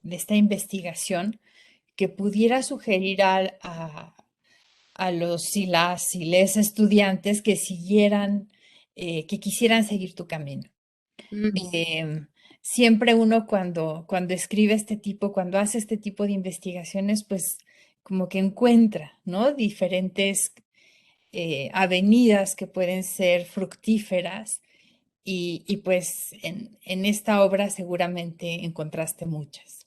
esta investigación que pudiera sugerir a los y las y les estudiantes que siguieran, que quisieran seguir tu camino? Em, Siempre uno cuando escribe cuando hace este tipo de investigaciones, pues como que encuentra, ¿no? Diferentes avenidas que pueden ser fructíferas y pues en esta obra seguramente encontraste muchas.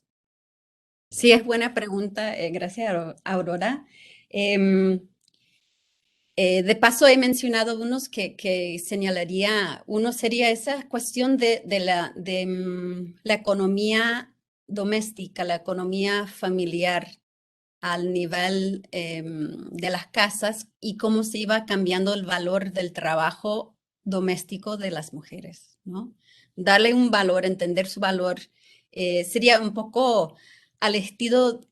Sí, es buena pregunta. Gracias, Aurora. De paso, he mencionado unos que señalaría. Uno sería esa cuestión de la economía doméstica, la economía familiar al nivel de las casas y cómo se iba cambiando el valor del trabajo doméstico de las mujeres, ¿no? Darle un valor, entender su valor, sería un poco al estilo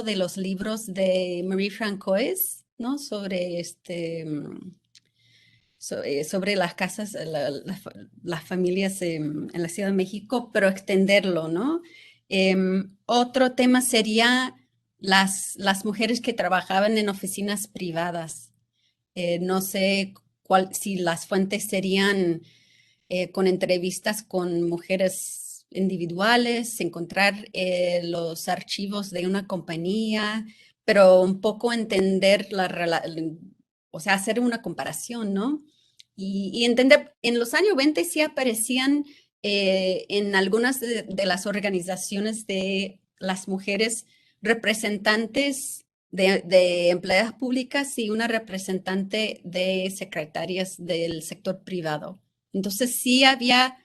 de los libros de Marie Francois, ¿no? Sobre las casas, las familias en la Ciudad de México, pero extenderlo, ¿no? Otro tema sería las mujeres que trabajaban en oficinas privadas. No sé si las fuentes serían con entrevistas con mujeres individuales, encontrar los archivos de una compañía, pero un poco entender o sea, hacer una comparación, ¿no? Y entender, en los años 20 sí aparecían en algunas de las organizaciones de las mujeres representantes de empleadas públicas y una representante de secretarias del sector privado. Entonces sí había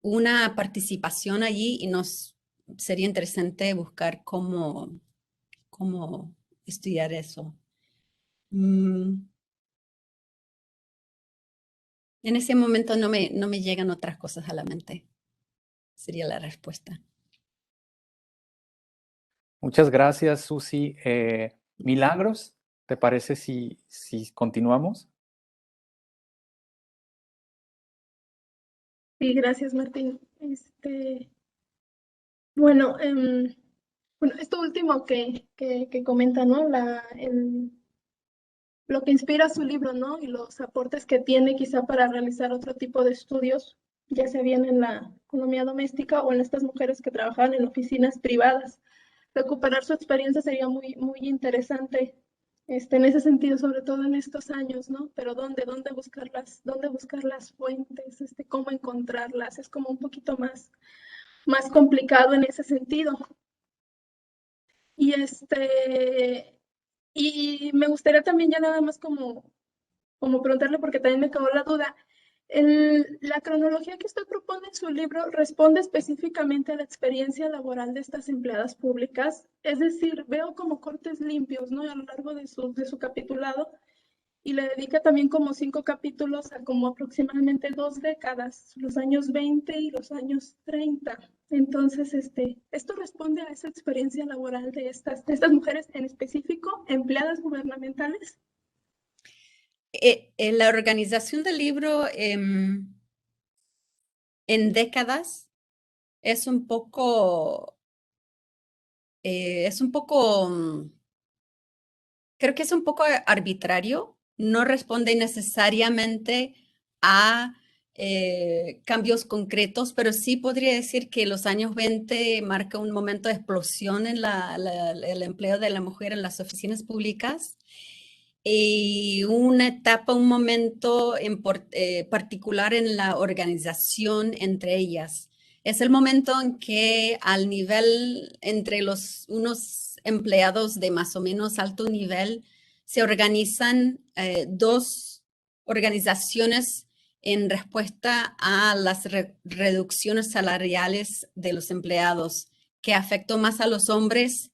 una participación allí y nos sería interesante buscar cómo estudiar eso. En ese momento no me llegan otras cosas a la mente. Sería la respuesta. Muchas gracias, Susi. Milagros, ¿te parece si continuamos? Sí, gracias, Martín. Bueno, bueno, esto último que comenta, ¿no? Lo que inspira su libro, ¿no? Y los aportes que tiene quizá para realizar otro tipo de estudios, ya sea bien en la economía doméstica o en estas mujeres que trabajaban en oficinas privadas. Recuperar su experiencia sería muy interesante, en ese sentido, sobre todo en estos años, ¿no? Pero ¿dónde buscarlas? ¿Dónde buscar las fuentes? ¿Cómo encontrarlas? Es como un poquito más complicado en ese sentido. Y y me gustaría también ya nada más como preguntarle, porque también me quedó la duda. La cronología que usted propone en su libro responde específicamente a la experiencia laboral de estas empleadas públicas. Es decir, veo como cortes limpios, ¿no? A lo largo de su capitulado, y le dedica también como 5 capítulos a como aproximadamente 2 décadas, los años 20 y los años 30. Entonces, esto responde a esa experiencia laboral de estas mujeres, en específico, empleadas gubernamentales. La organización del libro en décadas es un poco, creo que es un poco arbitrario, no responde necesariamente a cambios concretos, pero sí podría decir que los años 20 marca un momento de explosión en el empleo de la mujer en las oficinas públicas y una etapa, un momento particular en la organización entre ellas. Es el momento en que al nivel entre unos empleados de más o menos alto nivel se organizan dos organizaciones en respuesta a las reducciones salariales de los empleados, que afectó más a los hombres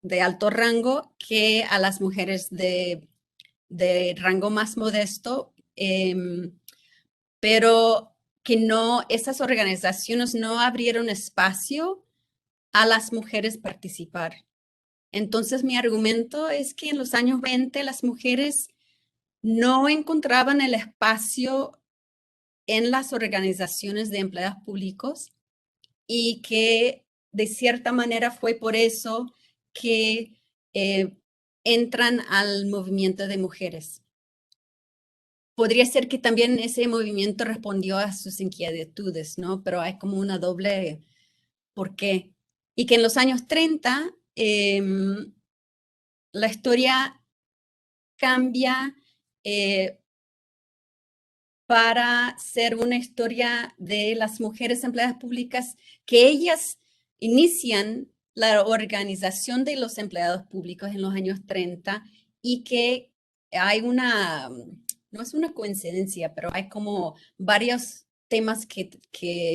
de alto rango que a las mujeres de rango más modesto, pero que esas organizaciones no abrieron espacio a las mujeres participar. Entonces, mi argumento es que en los años 20 las mujeres no encontraban el espacio en las organizaciones de empleados públicos y que de cierta manera fue por eso que entran al movimiento de mujeres. Podría ser que también ese movimiento respondió a sus inquietudes, ¿no? Pero hay como una doble ¿por qué? Y que en los años 30 la historia cambia para ser una historia de las mujeres empleadas públicas, que ellas inician la organización de los empleados públicos en los años 30 y que hay no es una coincidencia, pero hay como varios temas que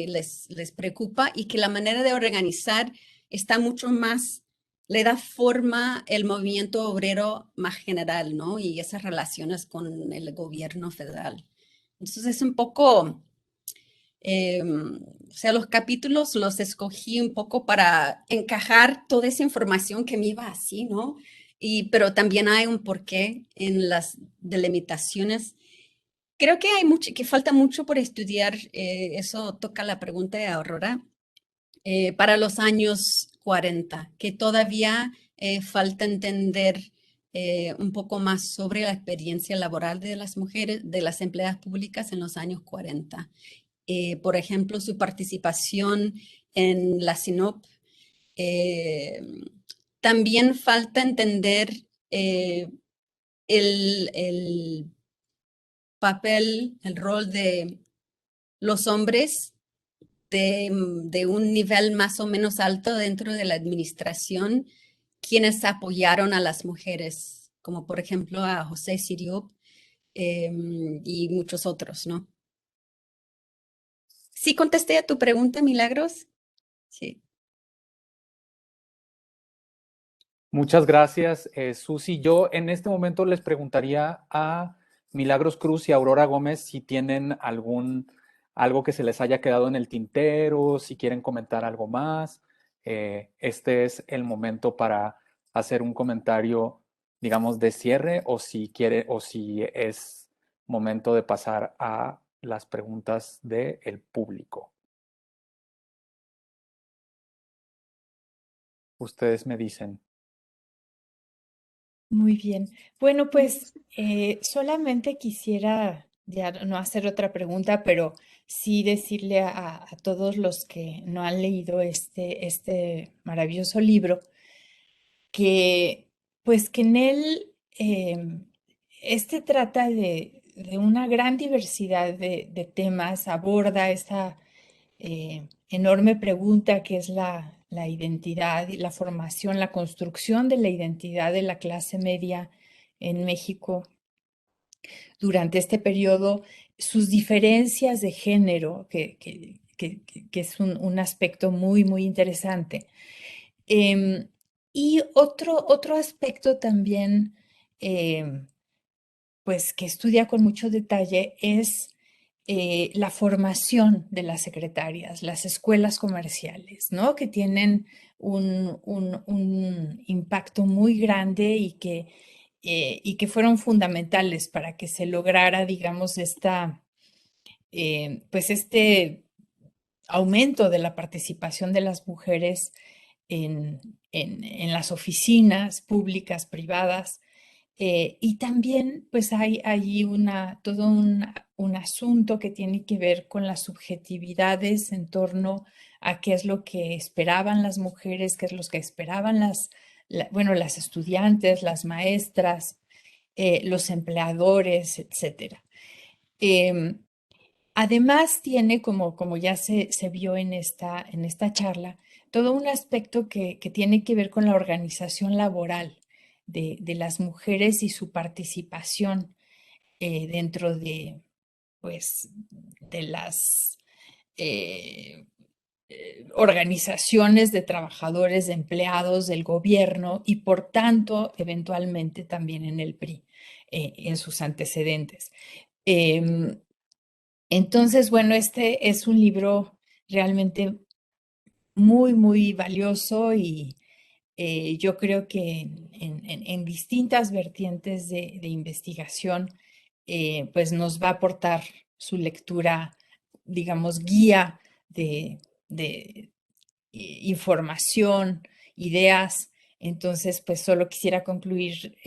les preocupa y que la manera de organizar está mucho más, le da forma el movimiento obrero más general, ¿no? Y esas relaciones con el gobierno federal. Entonces es un poco, o sea, los capítulos los escogí un poco para encajar toda esa información que me iba así, ¿no? Pero también hay un porqué en las delimitaciones. Creo que que falta mucho por estudiar, eso toca la pregunta de Aurora, para los años 40, que todavía falta entender un poco más sobre la experiencia laboral de las mujeres, de las empleadas públicas en los años 40. por ejemplo, su participación en la SINOP. También falta entender el papel, el rol de los hombres de un nivel más o menos alto dentro de la administración, quienes apoyaron a las mujeres, como por ejemplo a José Siriop y muchos otros, ¿no? ¿Sí contesté a tu pregunta, Milagros? Sí. Muchas gracias, Susi. Yo en este momento les preguntaría a Milagros Cruz y Aurora Gómez si tienen algo que se les haya quedado en el tintero, si quieren comentar algo más. Este es el momento para hacer un comentario, digamos, de cierre, o si es momento de pasar a las preguntas del público. Ustedes me dicen. Muy bien. Bueno, pues solamente quisiera ya no hacer otra pregunta, pero sí decirle a todos los que no han leído este maravilloso libro que pues que en él trata de una gran diversidad de temas, aborda esa enorme pregunta que es la identidad y la formación, la construcción de la identidad de la clase media en México durante este periodo, sus diferencias de género, que es un aspecto muy, muy interesante. Em, y otro aspecto también, pues que estudia con mucho detalle es la formación de las secretarias, las escuelas comerciales, ¿no? Que tienen un impacto muy grande y que fueron fundamentales para que se lograra, digamos, pues este aumento de la participación de las mujeres en, en las oficinas públicas, privadas. Y también pues hay allí todo un asunto que tiene que ver con las subjetividades en torno a qué es lo que esperaban las mujeres, qué es lo que esperaban bueno, las estudiantes, las maestras, los empleadores, etcétera. Em, Además tiene, como ya se vio en esta charla, todo un aspecto que tiene que ver con la organización laboral de las mujeres y su participación dentro pues, de las eh, organizaciones de trabajadores, de empleados del gobierno y por tanto, eventualmente también en el PRI, en sus antecedentes. Em, entonces, bueno, este es un libro realmente muy, muy valioso y yo creo que en distintas vertientes de investigación, pues nos va a aportar su lectura, digamos, guía de información, ideas. Entonces, pues solo quisiera concluir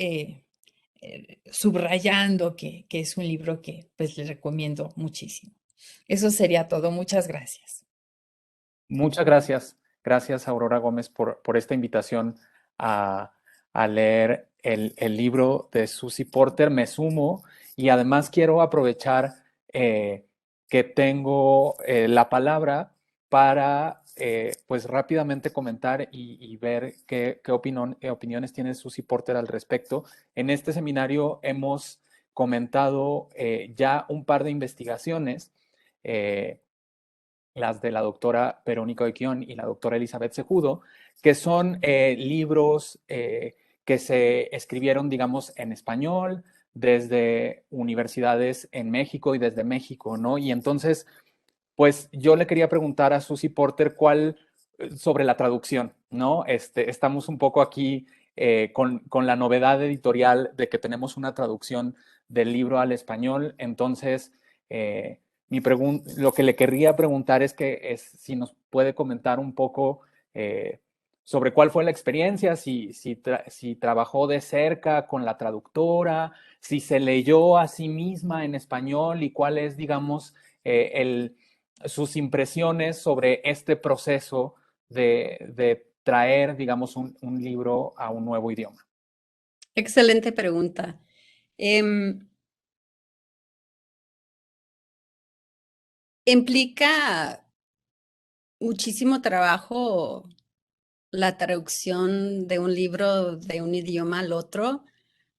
subrayando que es un libro que pues les recomiendo muchísimo. Eso sería todo. Muchas gracias. Muchas gracias. Gracias, Aurora Gómez, por esta invitación a, a leer el libro de Susie Porter. Me sumo y además quiero aprovechar que tengo la palabra para pues rápidamente comentar y ver qué opiniones tiene Susie Porter al respecto. En este seminario hemos comentado ya un par de investigaciones. Las de la doctora Verónica Oiquión y la doctora Elizabeth Cejudo, que son libros que se escribieron, digamos, en español desde universidades en México y desde México, ¿no? Y entonces, pues yo le quería preguntar a Susie Porter sobre la traducción, ¿no? Estamos un poco aquí con la novedad editorial de que tenemos una traducción del libro al español, entonces lo que le querría preguntar es si nos puede comentar un poco sobre cuál fue la experiencia, si trabajó de cerca con la traductora, si se leyó a sí misma en español y cuál es, digamos, sus impresiones sobre este proceso de traer, digamos, un libro a un nuevo idioma. Excelente pregunta. Implica muchísimo trabajo la traducción de un libro de un idioma al otro,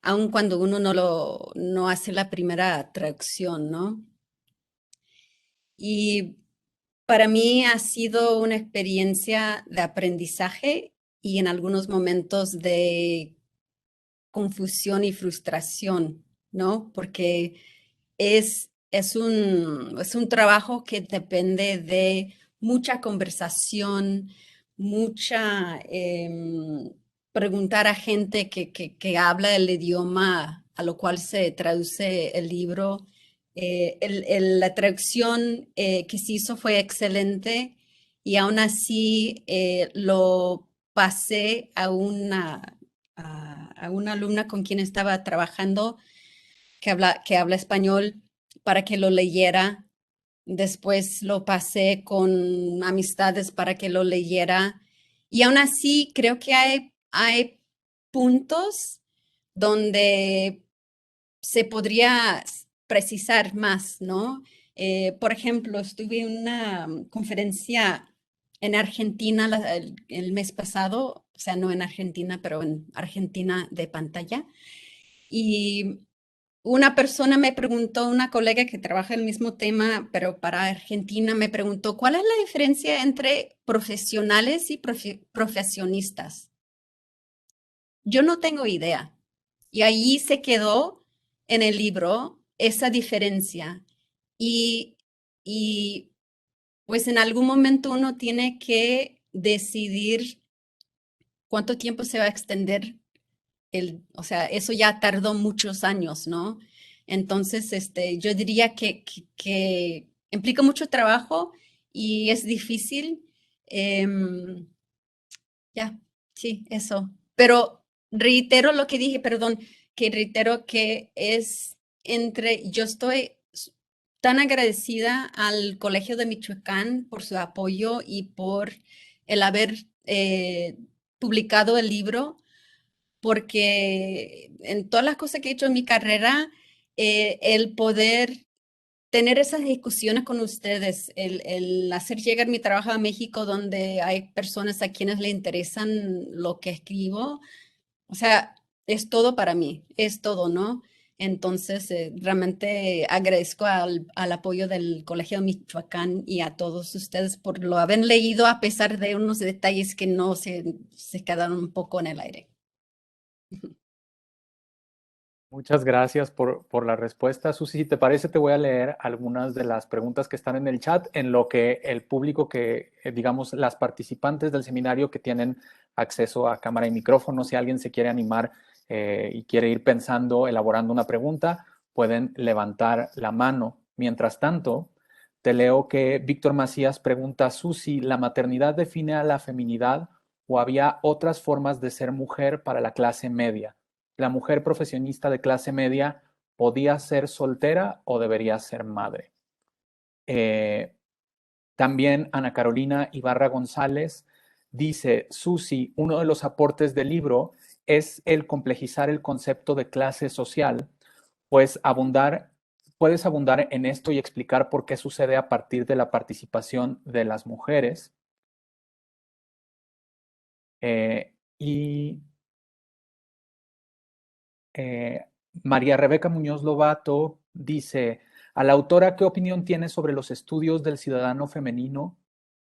aun cuando uno no hace la primera traducción, ¿no? Y para mí ha sido una experiencia de aprendizaje y en algunos momentos de confusión y frustración, ¿no? Porque es un trabajo que depende de mucha conversación, mucha preguntar a gente que habla el idioma a lo cual se traduce el libro. La traducción que se hizo fue excelente y aún así lo pasé a una alumna con quien estaba trabajando que habla español para que lo leyera. Después lo pasé con amistades para que lo leyera. Y aún así creo que hay puntos donde se podría precisar más, ¿no? Por ejemplo, estuve en una conferencia en Argentina el mes pasado, o sea, no en Argentina, pero en Argentina de pantalla. Y una persona me preguntó, una colega que trabaja el mismo tema, pero para Argentina, me preguntó, ¿cuál es la diferencia entre profesionales y profesionistas? Yo no tengo idea. Y ahí se quedó en el libro esa diferencia. Y, y pues en algún momento uno tiene que decidir cuánto tiempo se va a extender o sea, eso ya tardó muchos años, ¿no? Entonces, yo diría que implica mucho trabajo y es difícil. em, ya, sí, eso. Pero reitero lo que dije, perdón, que reitero que yo estoy tan agradecida al Colegio de Michoacán por su apoyo y por el haber publicado el libro porque en todas las cosas que he hecho en mi carrera, el poder tener esas discusiones con ustedes, el hacer llegar mi trabajo a México donde hay personas a quienes le interesan lo que escribo, o sea, es todo para mí, es todo, ¿no? Entonces, realmente agradezco al apoyo del Colegio de Michoacán y a todos ustedes por lo haber leído a pesar de unos detalles que no se quedaron un poco en el aire. Muchas gracias por la respuesta. Susi, si te parece, te voy a leer algunas de las preguntas que están en el chat, en lo que el público digamos, las participantes del seminario que tienen acceso a cámara y micrófono, si alguien se quiere animar y quiere ir pensando, elaborando una pregunta, pueden levantar la mano. Mientras tanto, te leo que Víctor Macías pregunta, Susi, ¿la maternidad define a la feminidad o había otras formas de ser mujer para la clase media? ¿La mujer profesionista de clase media podía ser soltera o debería ser madre? También Ana Carolina Ibarra González dice, Susi, uno de los aportes del libro es el complejizar el concepto de clase social, pues puedes abundar en esto y explicar por qué sucede a partir de la participación de las mujeres. Y María Rebeca Muñoz Lobato dice, a la autora, ¿qué opinión tiene sobre los estudios del ciudadano femenino,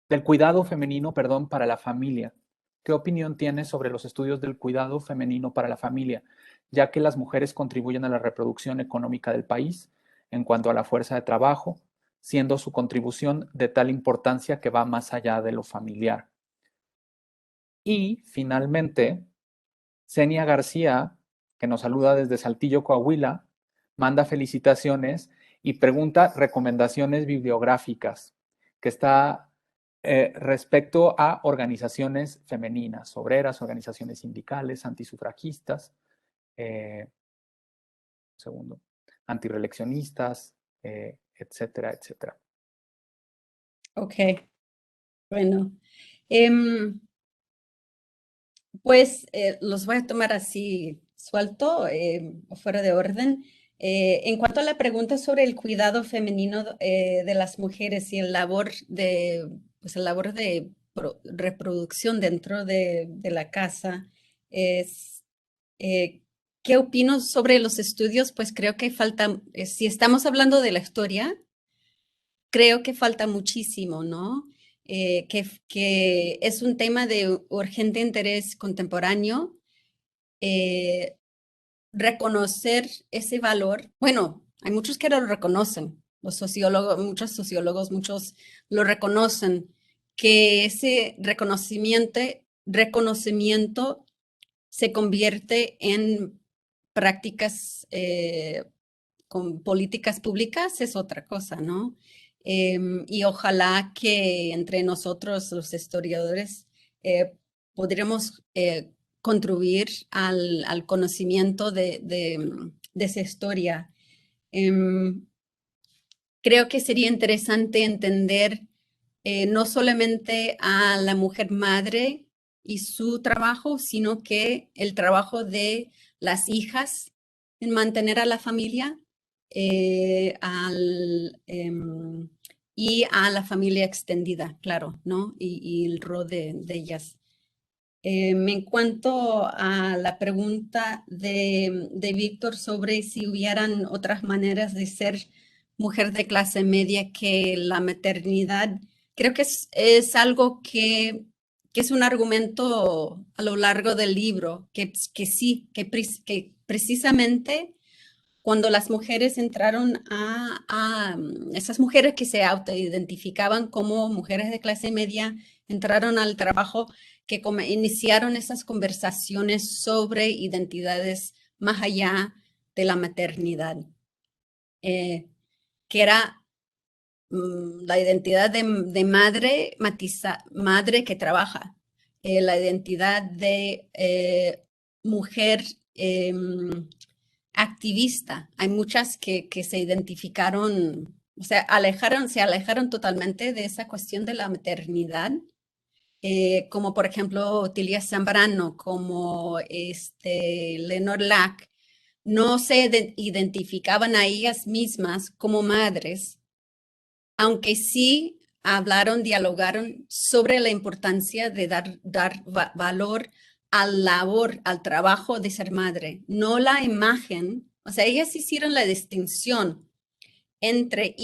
del cuidado femenino, perdón, para la familia? ¿Qué opinión tiene sobre los estudios del cuidado femenino para la familia, ya que las mujeres contribuyen a la reproducción económica del país en cuanto a la fuerza de trabajo, siendo su contribución de tal importancia que va más allá de lo familiar? Y finalmente, Zenia García, que nos saluda desde Saltillo, Coahuila, manda felicitaciones y pregunta recomendaciones bibliográficas, que está respecto a organizaciones femeninas, obreras, organizaciones sindicales, antisufragistas, segundo, antireeleccionistas, etcétera, etcétera. Ok, bueno. Em, Pues los voy a tomar así suelto, o fuera de orden. En cuanto a la pregunta sobre el cuidado femenino de las mujeres y pues el labor de reproducción dentro de la casa, es, eh, ¿qué opino sobre los estudios? Pues creo que falta, si estamos hablando de la historia, creo que falta muchísimo, ¿no? Que es un tema de urgente interés contemporáneo, eh, reconocer ese valor. Bueno, hay muchos que lo reconocen, los sociólogos, muchos lo reconocen, que ese reconocimiento se convierte en prácticas con políticas públicas es otra cosa, ¿no? Y ojalá que entre nosotros, los historiadores, podríamos contribuir al conocimiento de esa historia. Em, Creo que sería interesante entender no solamente a la mujer madre y su trabajo, sino que el trabajo de las hijas en mantener a la familia eh, al, em, y a la familia extendida, claro, ¿no? Y el rol de ellas. En cuanto a la pregunta de Víctor sobre si hubieran otras maneras de ser mujer de clase media que la maternidad, creo que es algo que es un argumento a lo largo del libro, que sí, que precisamente cuando las mujeres entraron esas mujeres que se autoidentificaban como mujeres de clase media, entraron al trabajo, que iniciaron esas conversaciones sobre identidades más allá de la maternidad, que era la identidad de madre, madre que trabaja, la identidad de mujer activista. Hay muchas que se identificaron, o sea, se alejaron totalmente de esa cuestión de la maternidad, como por ejemplo Otilia Zambrano, como Lenore Lack, no se identificaban a ellas mismas como madres, aunque sí hablaron, dialogaron sobre la importancia de dar valor al labor, al trabajo de ser madre, no la imagen. O sea, ellas hicieron la distinción entre,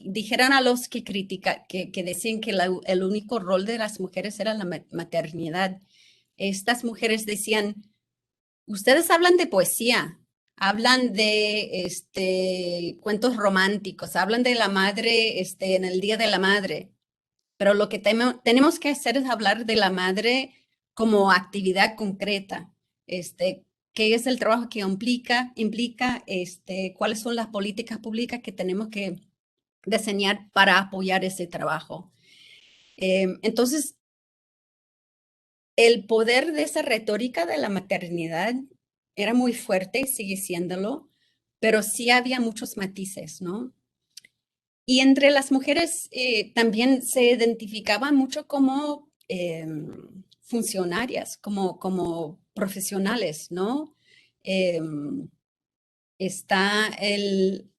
dijeron a los que critican, que decían que el único rol de las mujeres era la maternidad. Estas mujeres decían, ustedes hablan de poesía, hablan de cuentos románticos, hablan de la madre en el Día de la Madre, pero lo que tenemos que hacer es hablar de la madre como actividad concreta, qué es el trabajo que implica cuáles son las políticas públicas que tenemos que diseñar para apoyar ese trabajo. Entonces, el poder de esa retórica de la maternidad era muy fuerte y sigue siéndolo, pero sí había muchos matices, ¿no? Y entre las mujeres también se identificaban mucho como funcionarias, como profesionales, ¿no? Está el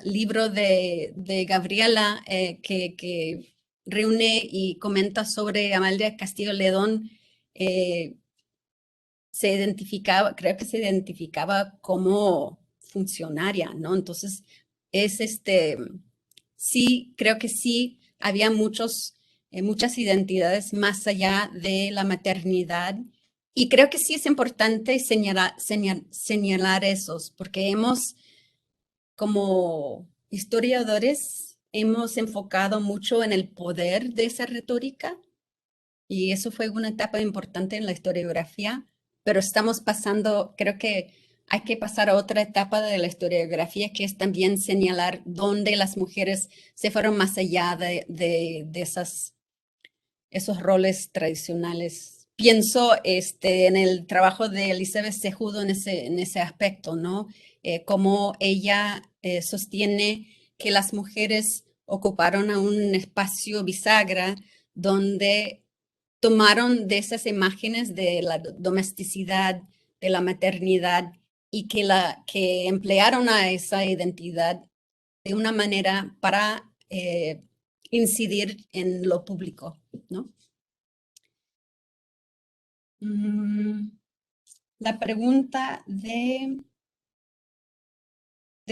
libro de Gabriela que reúne y comenta sobre Amalia Castillo Ledón. Creo que se identificaba como funcionaria, ¿no? Entonces, es sí, creo que sí, había muchas identidades más allá de la maternidad. Y creo que sí es importante señalar esos, porque como historiadores, hemos enfocado mucho en el poder de esa retórica y eso fue una etapa importante en la historiografía, pero estamos pasando, creo que hay que pasar a otra etapa de la historiografía, que es también señalar dónde las mujeres se fueron más allá de esos roles tradicionales. Pienso en el trabajo de Elizabeth Cejudo en ese aspecto, ¿no? Cómo ella sostiene que las mujeres ocuparon a un espacio bisagra donde tomaron de esas imágenes de la domesticidad, de la maternidad y que emplearon a esa identidad de una manera para incidir en lo público, ¿no? La pregunta de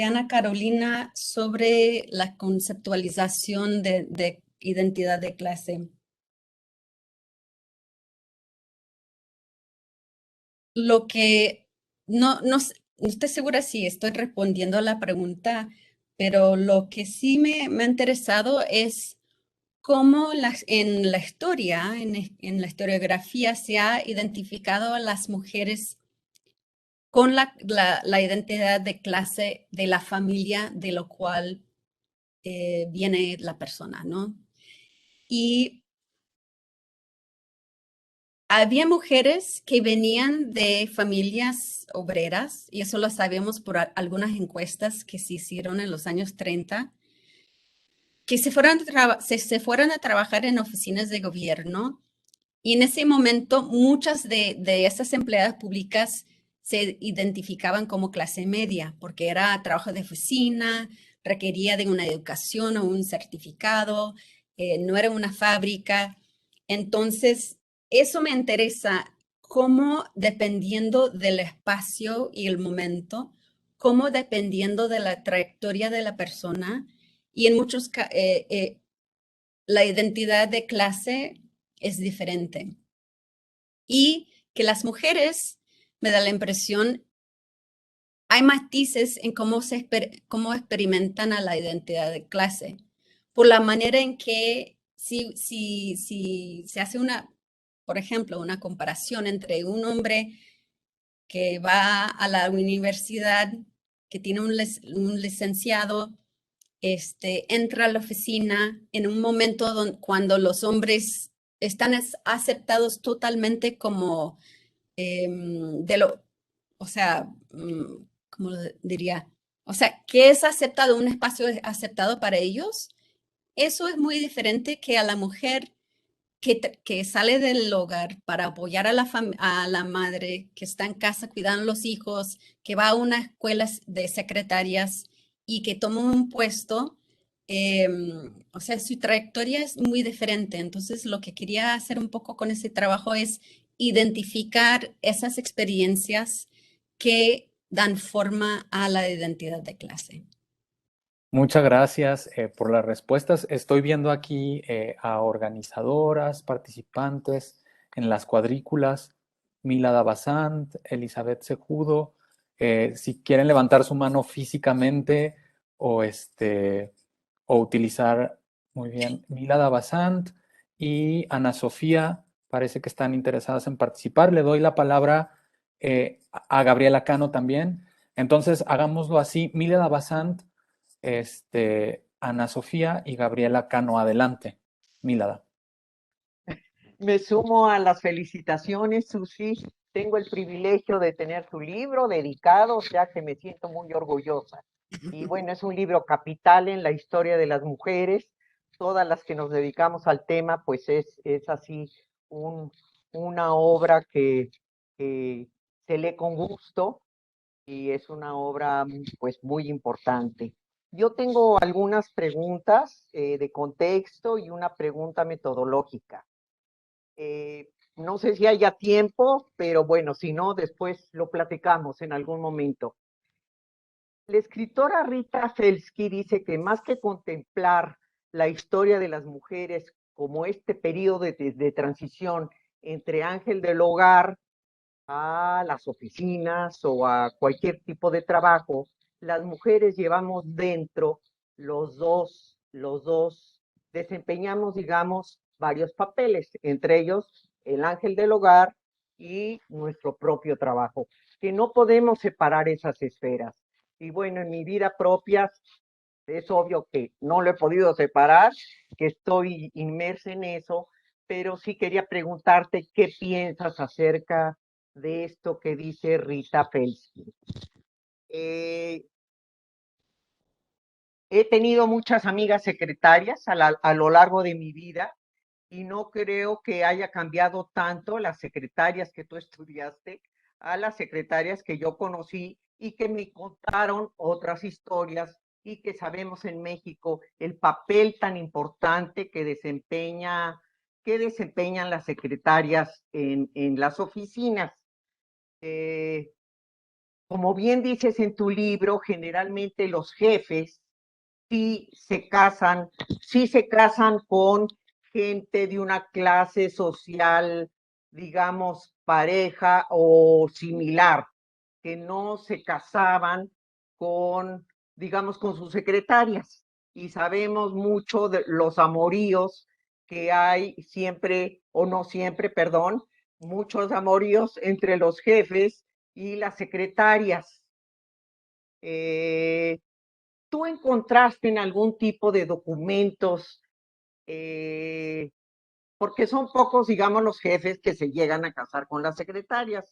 Ana Carolina sobre la conceptualización de identidad de clase. Lo que no estoy segura si estoy respondiendo a la pregunta, pero lo que sí me ha interesado es cómo en la historia, en la historiografía, se ha identificado a las mujeres con la identidad de clase de la familia de lo cual viene la persona, ¿no? Y había mujeres que venían de familias obreras, y eso lo sabemos por algunas encuestas que se hicieron en los años 30, que se fueron a trabajar en oficinas de gobierno. Y en ese momento, muchas de esas empleadas públicas se identificaban como clase media, porque era trabajo de oficina, requería de una educación o un certificado, no era una fábrica. Entonces, eso me interesa, cómo dependiendo del espacio y el momento, cómo dependiendo de la trayectoria de la persona, y en muchos casos, la identidad de clase es diferente. Y que las mujeres, me da la impresión, hay matices en cómo experimentan a la identidad de clase, por la manera en que si se hace por ejemplo, una comparación entre un hombre que va a la universidad, que tiene un licenciado, entra a la oficina en un momento cuando los hombres están aceptados totalmente como o sea, ¿cómo diría? O sea, ¿qué es aceptado? Un espacio es aceptado para ellos. Eso es muy diferente que a la mujer que sale del hogar para apoyar a la madre, que está en casa cuidando a los hijos, que va a una escuela de secretarias y que toma un puesto. O sea, su trayectoria es muy diferente. Entonces, lo que quería hacer un poco con ese trabajo es identificar esas experiencias que dan forma a la identidad de clase. Muchas gracias por las respuestas. Estoy viendo aquí a organizadoras, participantes en las cuadrículas, Mila Davasant, Elizabeth Sejudo. Si quieren levantar su mano físicamente o, o utilizar, muy bien, Mila Davasant y Ana Sofía, parece que están interesadas en participar. Le doy la palabra a Gabriela Cano también. Entonces, hagámoslo así. Mila Davasant, Ana Sofía y Gabriela Cano. Adelante, Mílada. Me sumo a las felicitaciones, Susi. Tengo el privilegio de tener tu libro dedicado, o sea que me siento muy orgullosa. Y bueno, es un libro capital en la historia de las mujeres. Todas las que nos dedicamos al tema, pues es así una obra que se lee con gusto y es una obra pues muy importante. Yo tengo algunas preguntas de contexto y una pregunta metodológica. No sé si haya tiempo, pero bueno, si no, después lo platicamos en algún momento. La escritora Rita Felsky dice que más que contemplar la historia de las mujeres como este periodo de transición entre ángel del hogar a las oficinas o a cualquier tipo de trabajo, las mujeres llevamos dentro los dos desempeñamos, digamos, varios papeles, entre ellos el ángel del hogar y nuestro propio trabajo, que no podemos separar esas esferas. Y bueno, en mi vida propia es obvio que no lo he podido separar, que estoy inmersa en eso, pero sí quería preguntarte qué piensas acerca de esto que dice Rita Felsky. he tenido muchas amigas secretarias a lo largo de mi vida y no creo que haya cambiado tanto las secretarias que tú estudiaste a las secretarias que yo conocí y que me contaron otras historias y que sabemos en México el papel tan importante que desempeñan las secretarias en las oficinas. Como bien dices en tu libro, generalmente los jefes sí se casan con gente de una clase social, digamos, pareja o similar, que no se casaban con, digamos, con sus secretarias. Y sabemos mucho de los amoríos que hay siempre, o no siempre, perdón, muchos amoríos entre los jefes y las secretarias. ¿Tú encontraste en algún tipo de documentos, porque son pocos, digamos, los jefes que se llegan a casar con las secretarias?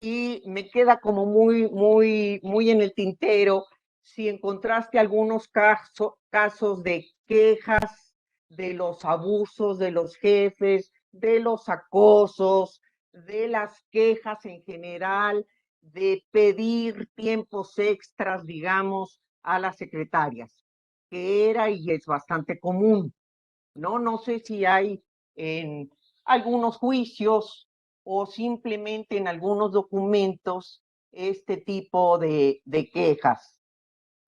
Y me queda como muy en el tintero si encontraste algunos casos de quejas de los abusos de los jefes, de los acosos, de las quejas en general, de pedir tiempos extras, digamos, a las secretarias, que era y es bastante común, ¿no? No sé si hay en algunos juicios o simplemente en algunos documentos este tipo de quejas.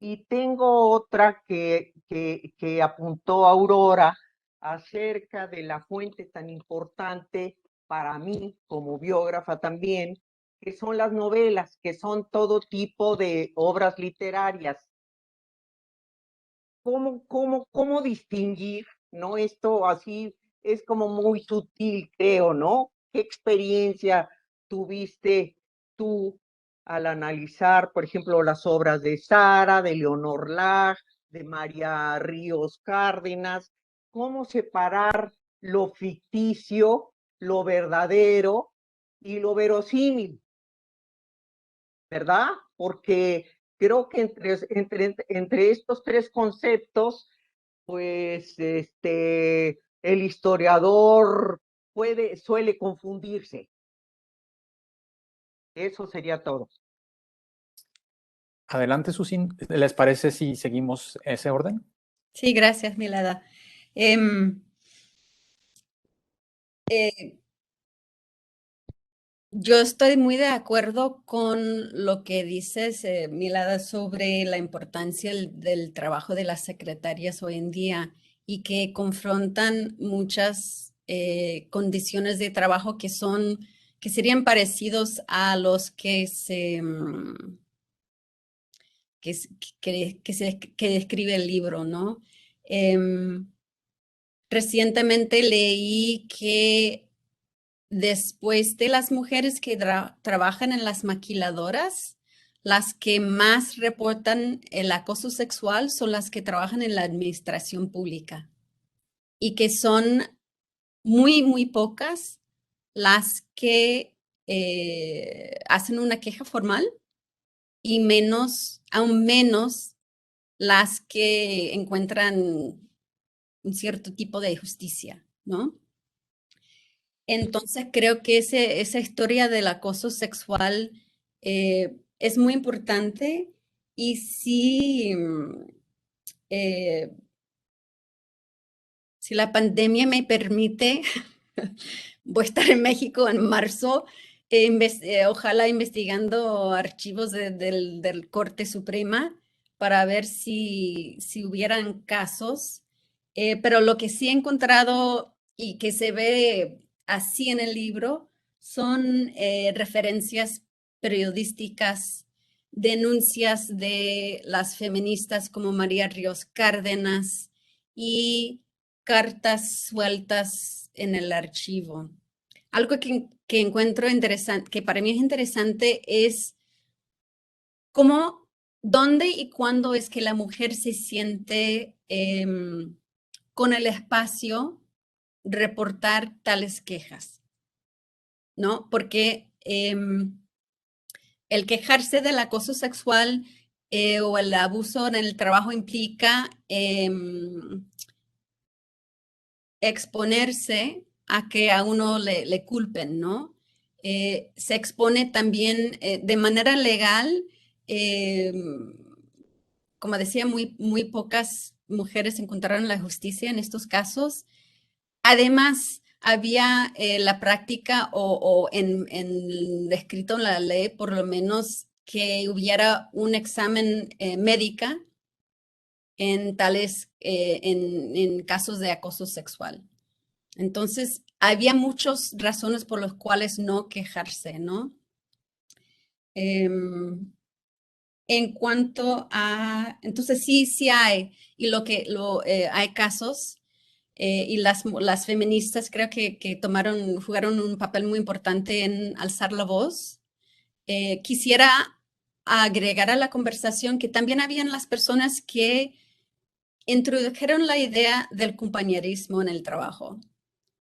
Y tengo otra que apuntó Aurora acerca de la fuente tan importante para mí como biógrafa también, que son las novelas, que son todo tipo de obras literarias. ¿Cómo distinguir, no? Esto así es como muy sutil, creo, ¿no? ¿Qué experiencia tuviste tú al analizar, por ejemplo, las obras de Sara, de Leonor Lag, de María Ríos Cárdenas? ¿Cómo separar lo ficticio, lo verdadero y lo verosímil? ¿Verdad? Porque creo que entre estos tres conceptos, pues el historiador suele confundirse. Eso sería todo. Adelante, Susi. ¿Les parece si seguimos ese orden? Sí, gracias, Milada. Yo estoy muy de acuerdo con lo que dices, Milada, sobre la importancia del trabajo de las secretarias hoy en día y que confrontan muchas condiciones de trabajo que serían parecidos a los que que describe el libro, ¿no? Recientemente leí que después de las mujeres que trabajan en las maquiladoras, las que más reportan el acoso sexual son las que trabajan en la administración pública y que son muy pocas las que hacen una queja formal y aún menos las que encuentran un cierto tipo de justicia, ¿no? Entonces creo que esa historia del acoso sexual es muy importante y sí, si la pandemia me permite, voy a estar en México en marzo, ojalá investigando archivos del Corte Suprema para ver si hubieran casos. Pero lo que sí he encontrado y que se ve así en el libro son referencias periodísticas, denuncias de las feministas como María Ríos Cárdenas y cartas sueltas en el archivo. Algo que encuentro interesante, que para mí es interesante, es cómo, dónde y cuándo es que la mujer se siente con el espacio reportar tales quejas, ¿no? Porque el quejarse del acoso sexual o el abuso en el trabajo implica exponerse a que a uno le culpen, ¿no? Se expone también de manera legal, como decía, muy pocas mujeres encontraron la justicia en estos casos. Además, había la práctica o escrito en la ley, por lo menos, que hubiera un examen médica en en casos de acoso sexual. Entonces, había muchas razones por las cuales no quejarse, ¿no? En cuanto a, entonces sí hay, y hay casos, y las feministas creo que jugaron un papel muy importante en alzar la voz. Quisiera agregar a la conversación que también habían las personas que introdujeron la idea del compañerismo en el trabajo,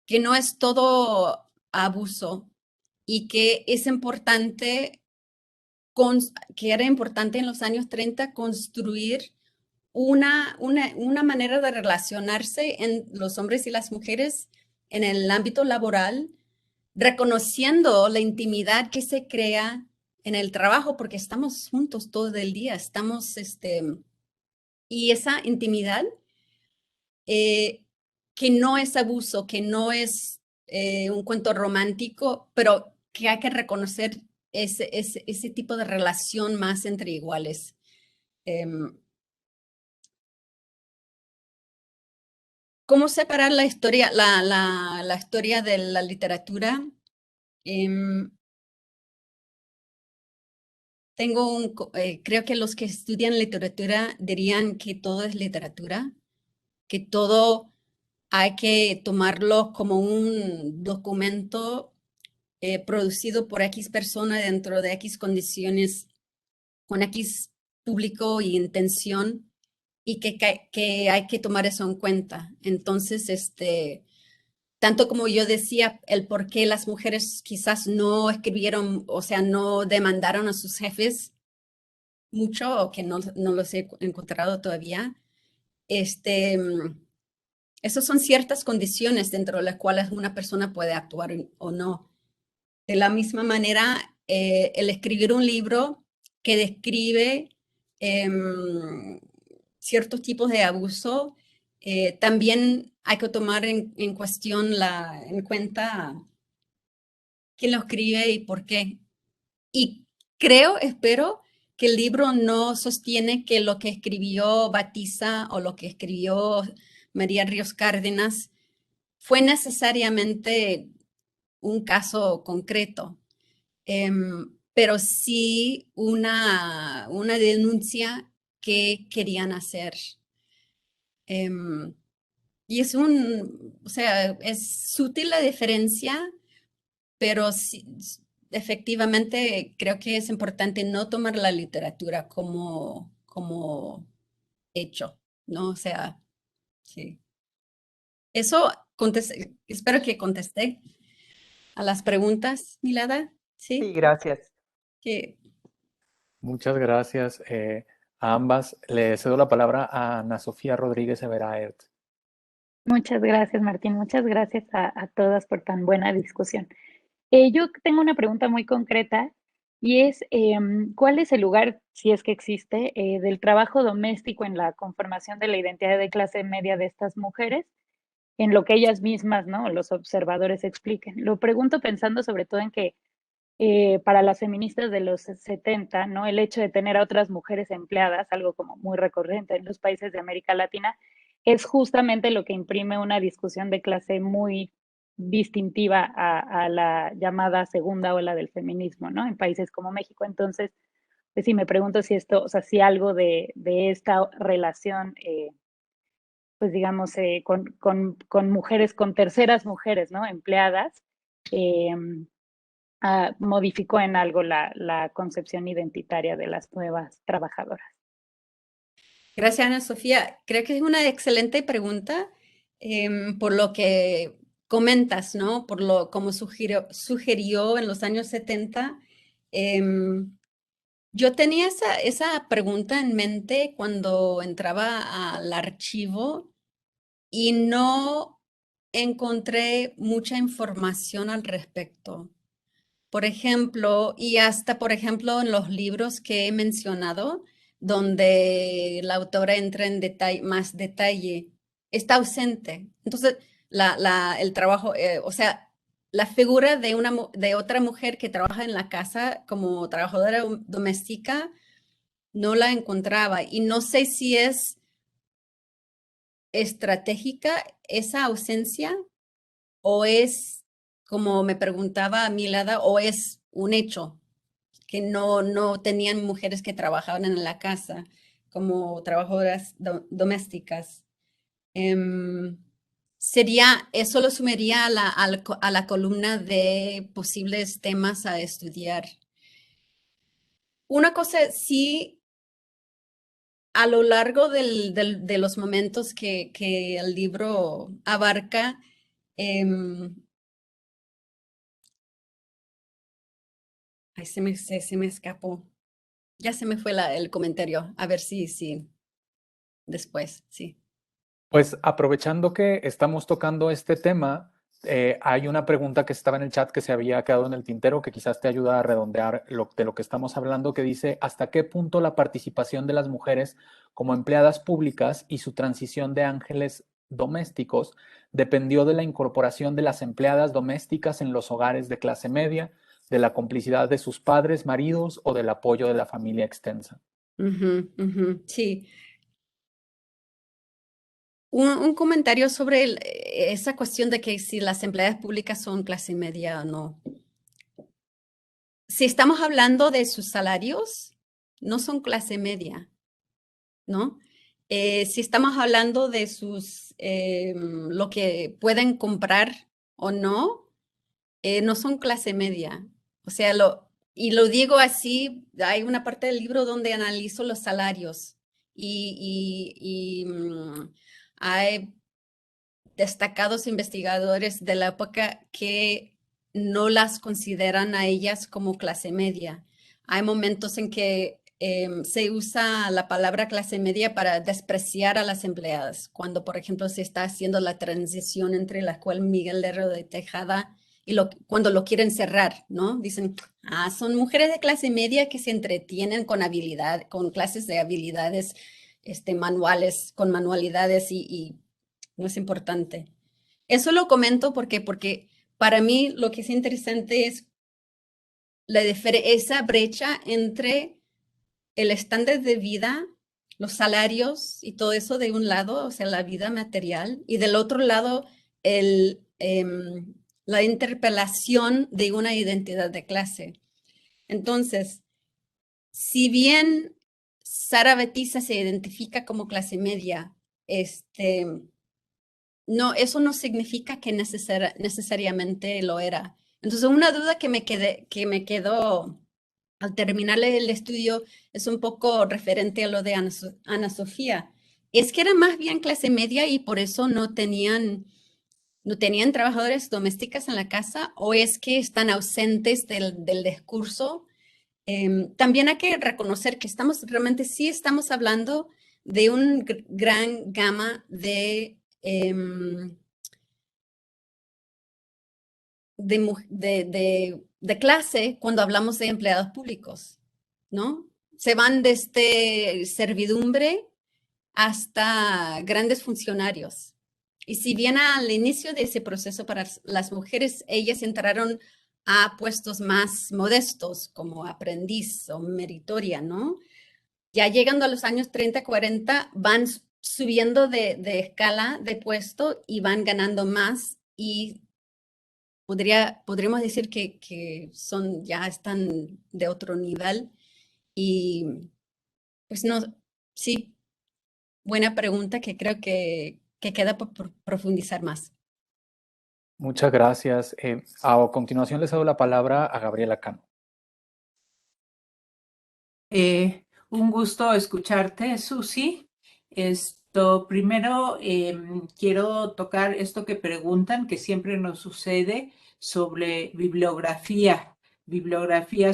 que no es todo abuso y que es importante, que era importante en los años 30 construir una manera de relacionarse en los hombres y las mujeres en el ámbito laboral, reconociendo la intimidad que se crea en el trabajo, porque estamos juntos todo el día, y esa intimidad que no es abuso, que no es un cuento romántico, pero que hay que reconocer ese tipo de relación más entre iguales. ¿Cómo separar la historia, la historia de la literatura? Creo que los que estudian literatura dirían que todo es literatura, que todo hay que tomarlo como un documento producido por X persona dentro de X condiciones, con X público y intención, y que hay que tomar eso en cuenta. Entonces, tanto como yo decía, el por qué las mujeres quizás no escribieron, o sea, no demandaron a sus jefes mucho, o que no los he encontrado todavía, esas son ciertas condiciones dentro de las cuales una persona puede actuar o no. De la misma manera, el escribir un libro que describe ciertos tipos de abuso, también hay que tomar en cuenta quién lo escribe y por qué. Y espero que el libro no sostiene que lo que escribió Batiza o lo que escribió María Ríos Cárdenas fue necesariamente un caso concreto, pero sí una denuncia que querían hacer. Y o sea, es sutil la diferencia, pero sí, efectivamente creo que es importante no tomar la literatura como hecho, ¿no? O sea, sí. Eso espero que contesté a las preguntas, Milada, Sí, ¿sí? gracias. Que Muchas gracias a ambas. Le cedo la palabra a Ana Sofía Rodríguez Everaert. Muchas gracias, Martín. Muchas gracias a todas por tan buena discusión. Yo tengo una pregunta muy concreta y es, ¿cuál es el lugar, si es que existe, del trabajo doméstico en la conformación de la identidad de clase media de estas mujeres, en lo que ellas mismas, ¿no? Los observadores expliquen? Lo pregunto pensando sobre todo en que para las feministas de los 70, ¿no? El hecho de tener a otras mujeres empleadas, algo como muy recurrente en los países de América Latina, es justamente lo que imprime una discusión de clase muy distintiva a la llamada segunda ola del feminismo, ¿no? En países como México. Entonces, pues sí, me pregunto si esto, o sea, si algo de esta relación, pues digamos, con mujeres, con terceras mujeres, ¿no? Empleadas, modificó en algo la concepción identitaria de las nuevas trabajadoras. Gracias, Ana Sofía. Creo que es una excelente pregunta por lo que comentas, ¿no? Como sugirió en los años 70, Yo tenía esa pregunta en mente cuando entraba al archivo y no encontré mucha información al respecto. Por ejemplo, y hasta, por ejemplo, en los libros que he mencionado, donde la autora entra en más detalle, está ausente. Entonces, el trabajo, o sea, la figura de, de otra mujer que trabaja en la casa como trabajadora doméstica, no la encontraba. Y no sé si es estratégica esa ausencia o es, como me preguntaba Milada, o es un hecho que no tenían mujeres que trabajaban en la casa como trabajadoras domésticas. Eso lo sumaría a la columna de posibles temas a estudiar. Una cosa sí, a lo largo de los momentos que el libro abarca, ay, se me escapó. Ya se me fue el comentario. A ver si después, sí. Pues aprovechando que estamos tocando este tema, hay una pregunta que estaba en el chat que se había quedado en el tintero que quizás te ayuda a redondear de lo que estamos hablando, que dice, ¿hasta qué punto la participación de las mujeres como empleadas públicas y su transición de ángeles domésticos dependió de la incorporación de las empleadas domésticas en los hogares de clase media, de la complicidad de sus padres, maridos o del apoyo de la familia extensa? Sí. Un comentario sobre esa cuestión de que si las empleadas públicas son clase media o no. Si estamos hablando de sus salarios, no son clase media, ¿no? Si estamos hablando de lo que pueden comprar o no, no son clase media. O sea, y lo digo así, hay una parte del libro donde analizo los salarios y hay destacados investigadores de la época que no las consideran a ellas como clase media. Hay momentos en que se usa la palabra clase media para despreciar a las empleadas, cuando, por ejemplo, se está haciendo la transición entre la escuela Miguel Herrero de Tejada y cuando lo quieren cerrar, ¿no? Dicen, son mujeres de clase media que se entretienen con con clases de habilidades manuales, con manualidades y no es importante. Eso lo comento porque para mí lo que es interesante es esa brecha entre el estándar de vida, los salarios y todo eso de un lado, o sea, la vida material, y del otro lado, la interpelación de una identidad de clase. Entonces, si bien Sara Betiza se identifica como clase media, no, eso no significa que necesariamente lo era. Entonces, una duda que me quedó al terminar el estudio es un poco referente a lo de Ana Sofía. ¿Es que era más bien clase media y por eso no tenían trabajadores domésticas en la casa o es que están ausentes del discurso? También hay que reconocer que realmente sí estamos hablando de un gran gama de clase cuando hablamos de empleados públicos, ¿no? Se van desde servidumbre hasta grandes funcionarios. Y si bien al inicio de ese proceso para las mujeres, ellas entraron a puestos más modestos como aprendiz o meritoria, ¿no? Ya llegando a los años 30, 40, van subiendo de escala de puesto y van ganando más y podríamos decir que ya están de otro nivel y pues no, sí, buena pregunta que creo que queda por profundizar más. Muchas gracias. A continuación les cedo la palabra a Gabriela Cano. Un gusto escucharte, Susi. Primero quiero tocar esto que preguntan, que siempre nos sucede, sobre bibliografía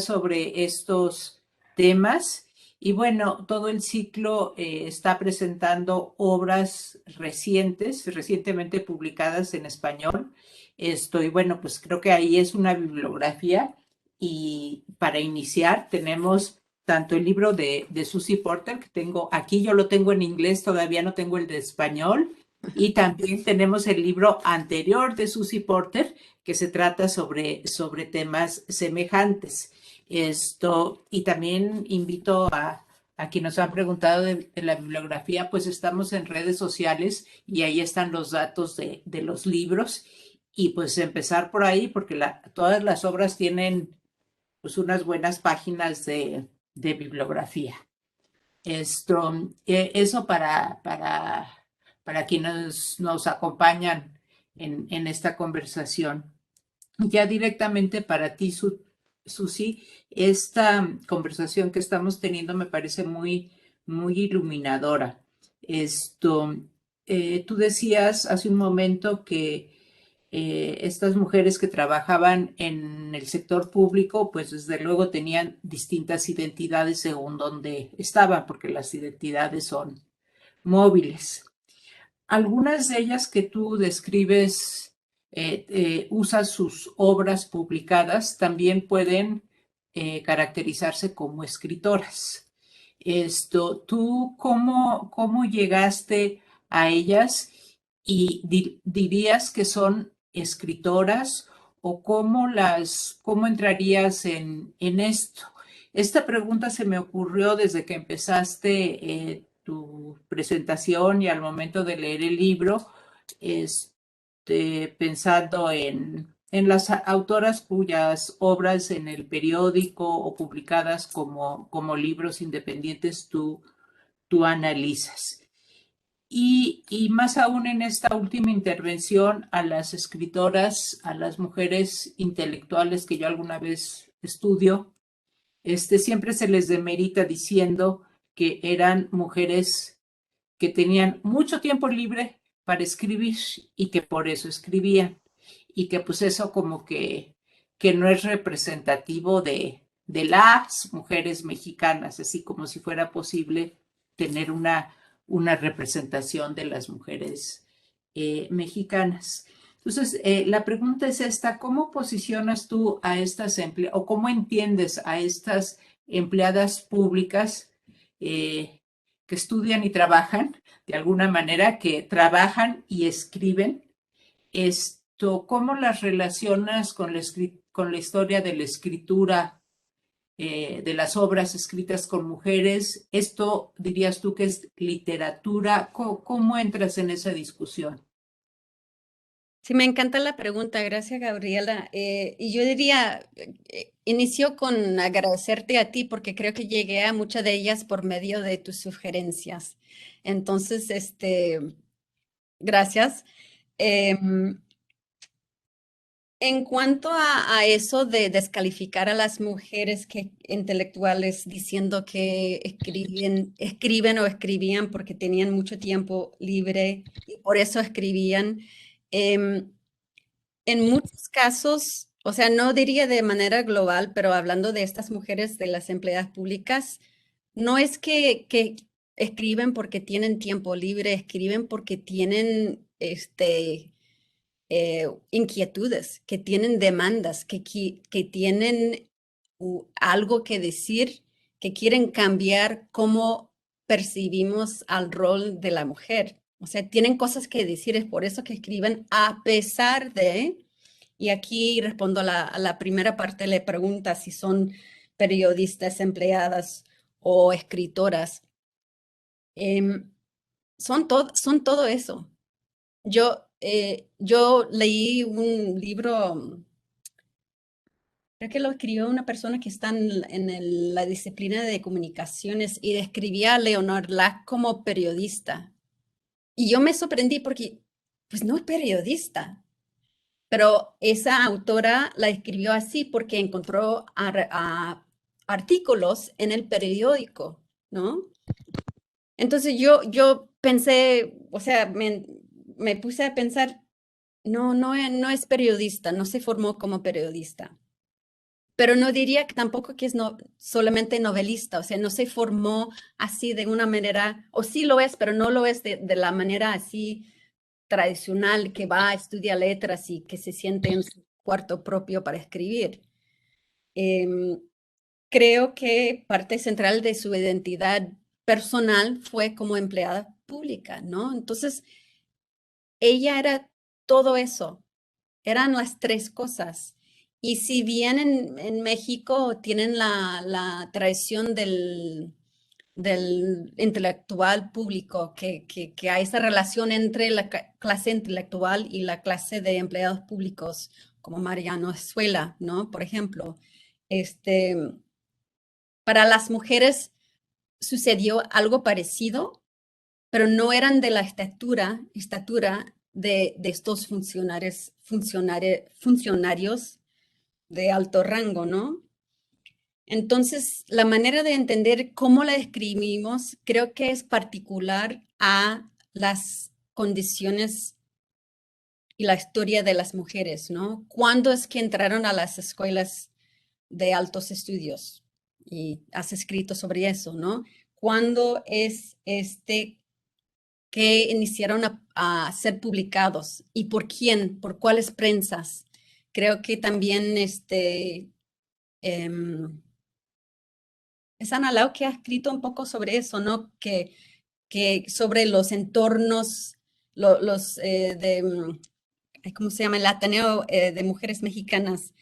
sobre estos temas. Y bueno, todo el ciclo está presentando obras recientemente publicadas en español. Y bueno, pues creo que ahí es una bibliografía. Y para iniciar tenemos tanto el libro de Susie Porter, que tengo aquí, yo lo tengo en inglés, todavía no tengo el de español. Y también tenemos el libro anterior de Susie Porter, que se trata sobre temas semejantes. Y también invito a quienes nos han preguntado de la bibliografía, pues estamos en redes sociales y ahí están los datos de los libros. Y pues empezar por ahí, porque todas las obras tienen pues unas buenas páginas de bibliografía. Eso para quienes nos acompañan en esta conversación. Ya directamente para ti, Susi, esta conversación que estamos teniendo me parece muy, muy iluminadora. Tú decías hace un momento que estas mujeres que trabajaban en el sector público, pues desde luego tenían distintas identidades según donde estaban, porque las identidades son móviles. Algunas de ellas que tú describes, usan sus obras publicadas, también pueden caracterizarse como escritoras. ¿Tú cómo llegaste a ellas y dirías que son escritoras o cómo entrarías en esto? Esta pregunta se me ocurrió desde que empezaste tu presentación y al momento de leer el libro, pensando en las autoras cuyas obras en el periódico o publicadas como libros independientes tú analizas. Y más aún en esta última intervención a las escritoras, a las mujeres intelectuales que yo alguna vez estudio, siempre se les demerita diciendo que eran mujeres que tenían mucho tiempo libre para escribir y que por eso escribían. Y que pues eso como que no es representativo de las mujeres mexicanas, así como si fuera posible tener una representación de las mujeres mexicanas. Entonces, la pregunta es esta: ¿cómo posicionas tú a estas empleadas o cómo entiendes a estas empleadas públicas que estudian y trabajan, de alguna manera, que trabajan y escriben? ¿Cómo las relacionas con la historia de la escritura, de las obras escritas con mujeres? ¿Esto dirías tú que es literatura? ¿Cómo entras en esa discusión? Sí, me encanta la pregunta, gracias Gabriela. Y yo diría, inicio con agradecerte a ti porque creo que llegué a muchas de ellas por medio de tus sugerencias. Entonces, gracias. En cuanto a eso de descalificar a las mujeres intelectuales diciendo que escriben o escribían porque tenían mucho tiempo libre y por eso escribían, em, en muchos casos, o sea, no diría de manera global, pero hablando de estas mujeres de las empleadas públicas, no es que escriben porque tienen tiempo libre, escriben porque tienen inquietudes, que tienen demandas, que tienen algo que decir, que quieren cambiar cómo percibimos al rol de la mujer. O sea, tienen cosas que decir, es por eso que escriben a pesar de, y aquí respondo a la primera parte de la pregunta, si son periodistas, empleadas o escritoras. Son todo eso. Yo leí un libro, creo que lo escribió una persona que está en la disciplina de comunicaciones y describía a Leonor Lack como periodista. Y yo me sorprendí porque, pues no es periodista, pero esa autora la escribió así porque encontró artículos en el periódico, ¿no? Entonces yo pensé, o sea, me puse a pensar, no es periodista, no se formó como periodista. pero no diría que tampoco que es solamente novelista, o sea, no se formó así de una manera, o sí lo es, pero no lo es de la manera así tradicional que va a estudiar letras y que se siente en su cuarto propio para escribir. Creo que parte central de su identidad personal fue como empleada pública, ¿no? Entonces, ella era todo eso, eran las tres cosas. Y si bien en México tienen la tradición del intelectual público, que hay esa relación entre la clase intelectual y la clase de empleados públicos, como Mariano Escuela, ¿no? Por ejemplo, para las mujeres sucedió algo parecido, pero no eran de la estatura de estos funcionarios de alto rango, ¿no? Entonces, la manera de entender cómo la describimos creo que es particular a las condiciones y la historia de las mujeres, ¿no? ¿Cuándo es que entraron a las escuelas de altos estudios? Y has escrito sobre eso, ¿no? ¿Cuándo es que iniciaron a ser publicados? ¿Y por quién? ¿Por cuáles prensas? Creo que también es Ana Lau que ha escrito un poco sobre eso, ¿no? Que sobre los entornos, ¿cómo se llama? El Ateneo de Mujeres Mexicanas,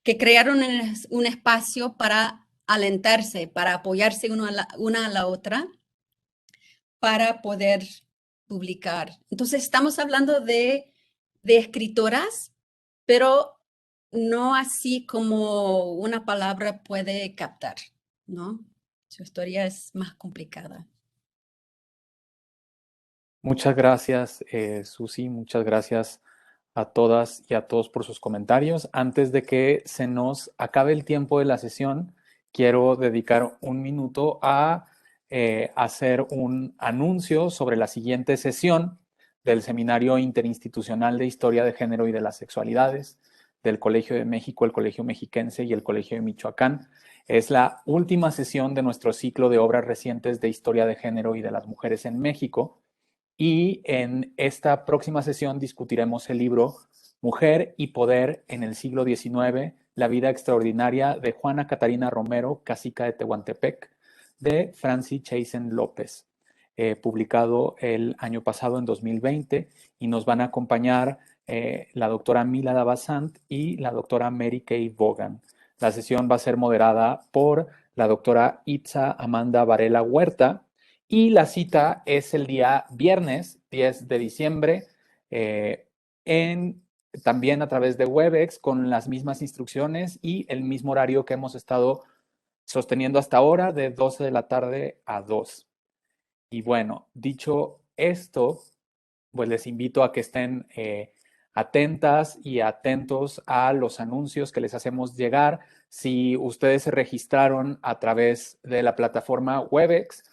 que crearon un espacio para alentarse, para apoyarse una a la otra, para poder publicar. Entonces, estamos hablando de escritoras, pero no así como una palabra puede captar, ¿no? Su historia es más complicada. Muchas gracias, Susi. Muchas gracias a todas y a todos por sus comentarios. Antes de que se nos acabe el tiempo de la sesión, quiero dedicar un minuto a hacer un anuncio sobre la siguiente sesión del Seminario Interinstitucional de Historia de Género y de las Sexualidades del Colegio de México, el Colegio Mexiquense y el Colegio de Michoacán. Es la última sesión de nuestro ciclo de obras recientes de Historia de Género y de las Mujeres en México. Y en esta próxima sesión discutiremos el libro Mujer y Poder en el siglo XIX, la vida extraordinaria de Juana Catarina Romero, cacica de Tehuantepec, de Franci Chazen López, publicado el año pasado, en 2020, y nos van a acompañar la doctora Mila Davasant y la doctora Mary Kay Vaughan. La sesión va a ser moderada por la doctora Itza Amanda Varela Huerta, y la cita es el día viernes 10 de diciembre, también a través de Webex, con las mismas instrucciones y el mismo horario que hemos estado sosteniendo hasta ahora, de 12 de la tarde a 2. Y bueno, dicho esto, pues les invito a que estén atentas y atentos a los anuncios que les hacemos llegar. Si ustedes se registraron a través de la plataforma Webex,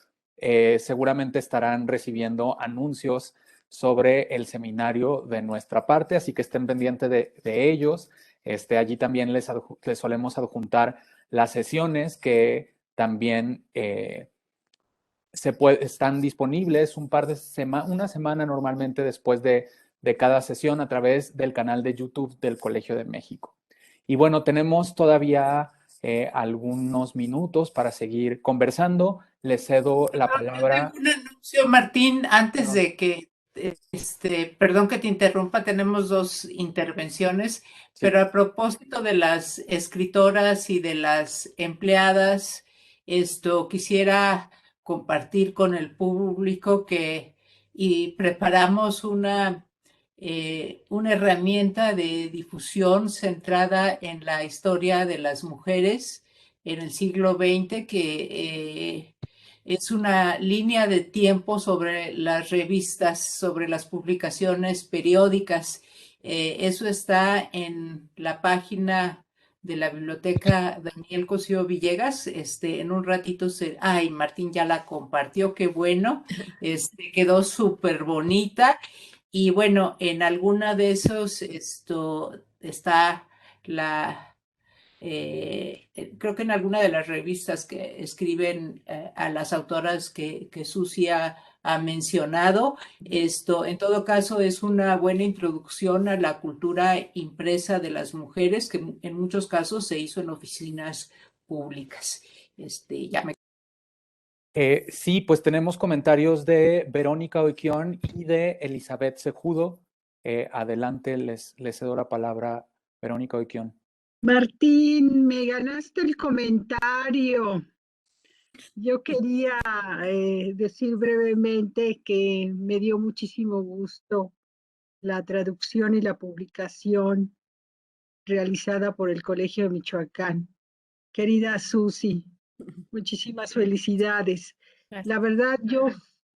seguramente estarán recibiendo anuncios sobre el seminario de nuestra parte, así que estén pendientes de ellos. Allí también les solemos adjuntar las sesiones que también están disponibles una semana normalmente después de cada sesión, a través del canal de YouTube del Colegio de México. Y bueno, tenemos todavía algunos minutos para seguir conversando. Les cedo la palabra. Tengo un anuncio, Martín, antes de que, perdón que te interrumpa, tenemos dos intervenciones, Sí. pero a propósito de las escritoras y de las empleadas, quisiera compartir con el público y preparamos una herramienta de difusión centrada en la historia de las mujeres en el siglo XX, que es una línea de tiempo sobre las revistas, sobre las publicaciones periódicas. Eso está en la página de la Biblioteca Daniel Cosío Villegas. En un ratito ay, Martín ya la compartió, qué bueno. Quedó súper bonita. Y bueno, en alguna de esos está creo que en alguna de las revistas que escriben a las autoras que Susi ha mencionado. En todo caso, es una buena introducción a la cultura impresa de las mujeres, que en muchos casos se hizo en oficinas públicas. Ya me... Sí, pues tenemos comentarios de Verónica Oiquión y de Elizabeth Sejudo. Adelante, les cedo la palabra, Verónica Oiquión. Martín, me ganaste el comentario. Yo quería decir brevemente que me dio muchísimo gusto la traducción y la publicación realizada por el Colegio de Michoacán. Querida Susi, muchísimas felicidades. La verdad, yo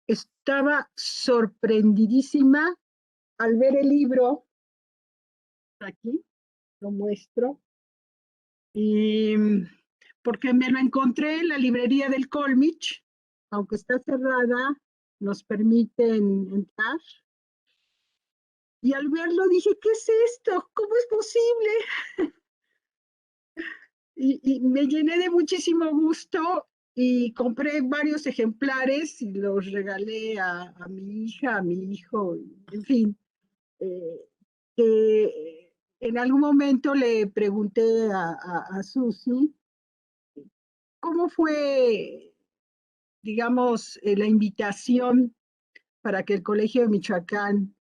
estaba sorprendidísima al ver el libro. Aquí lo muestro. Y porque me lo encontré en la librería del Colmich, aunque está cerrada, nos permiten entrar. Y al verlo dije, ¿qué es esto? ¿Cómo es posible? Y me llené de muchísimo gusto y compré varios ejemplares y los regalé a mi hija, a mi hijo, en fin. Que en algún momento le pregunté a Susi cómo fue, digamos, la invitación para que el Colegio de Michoacán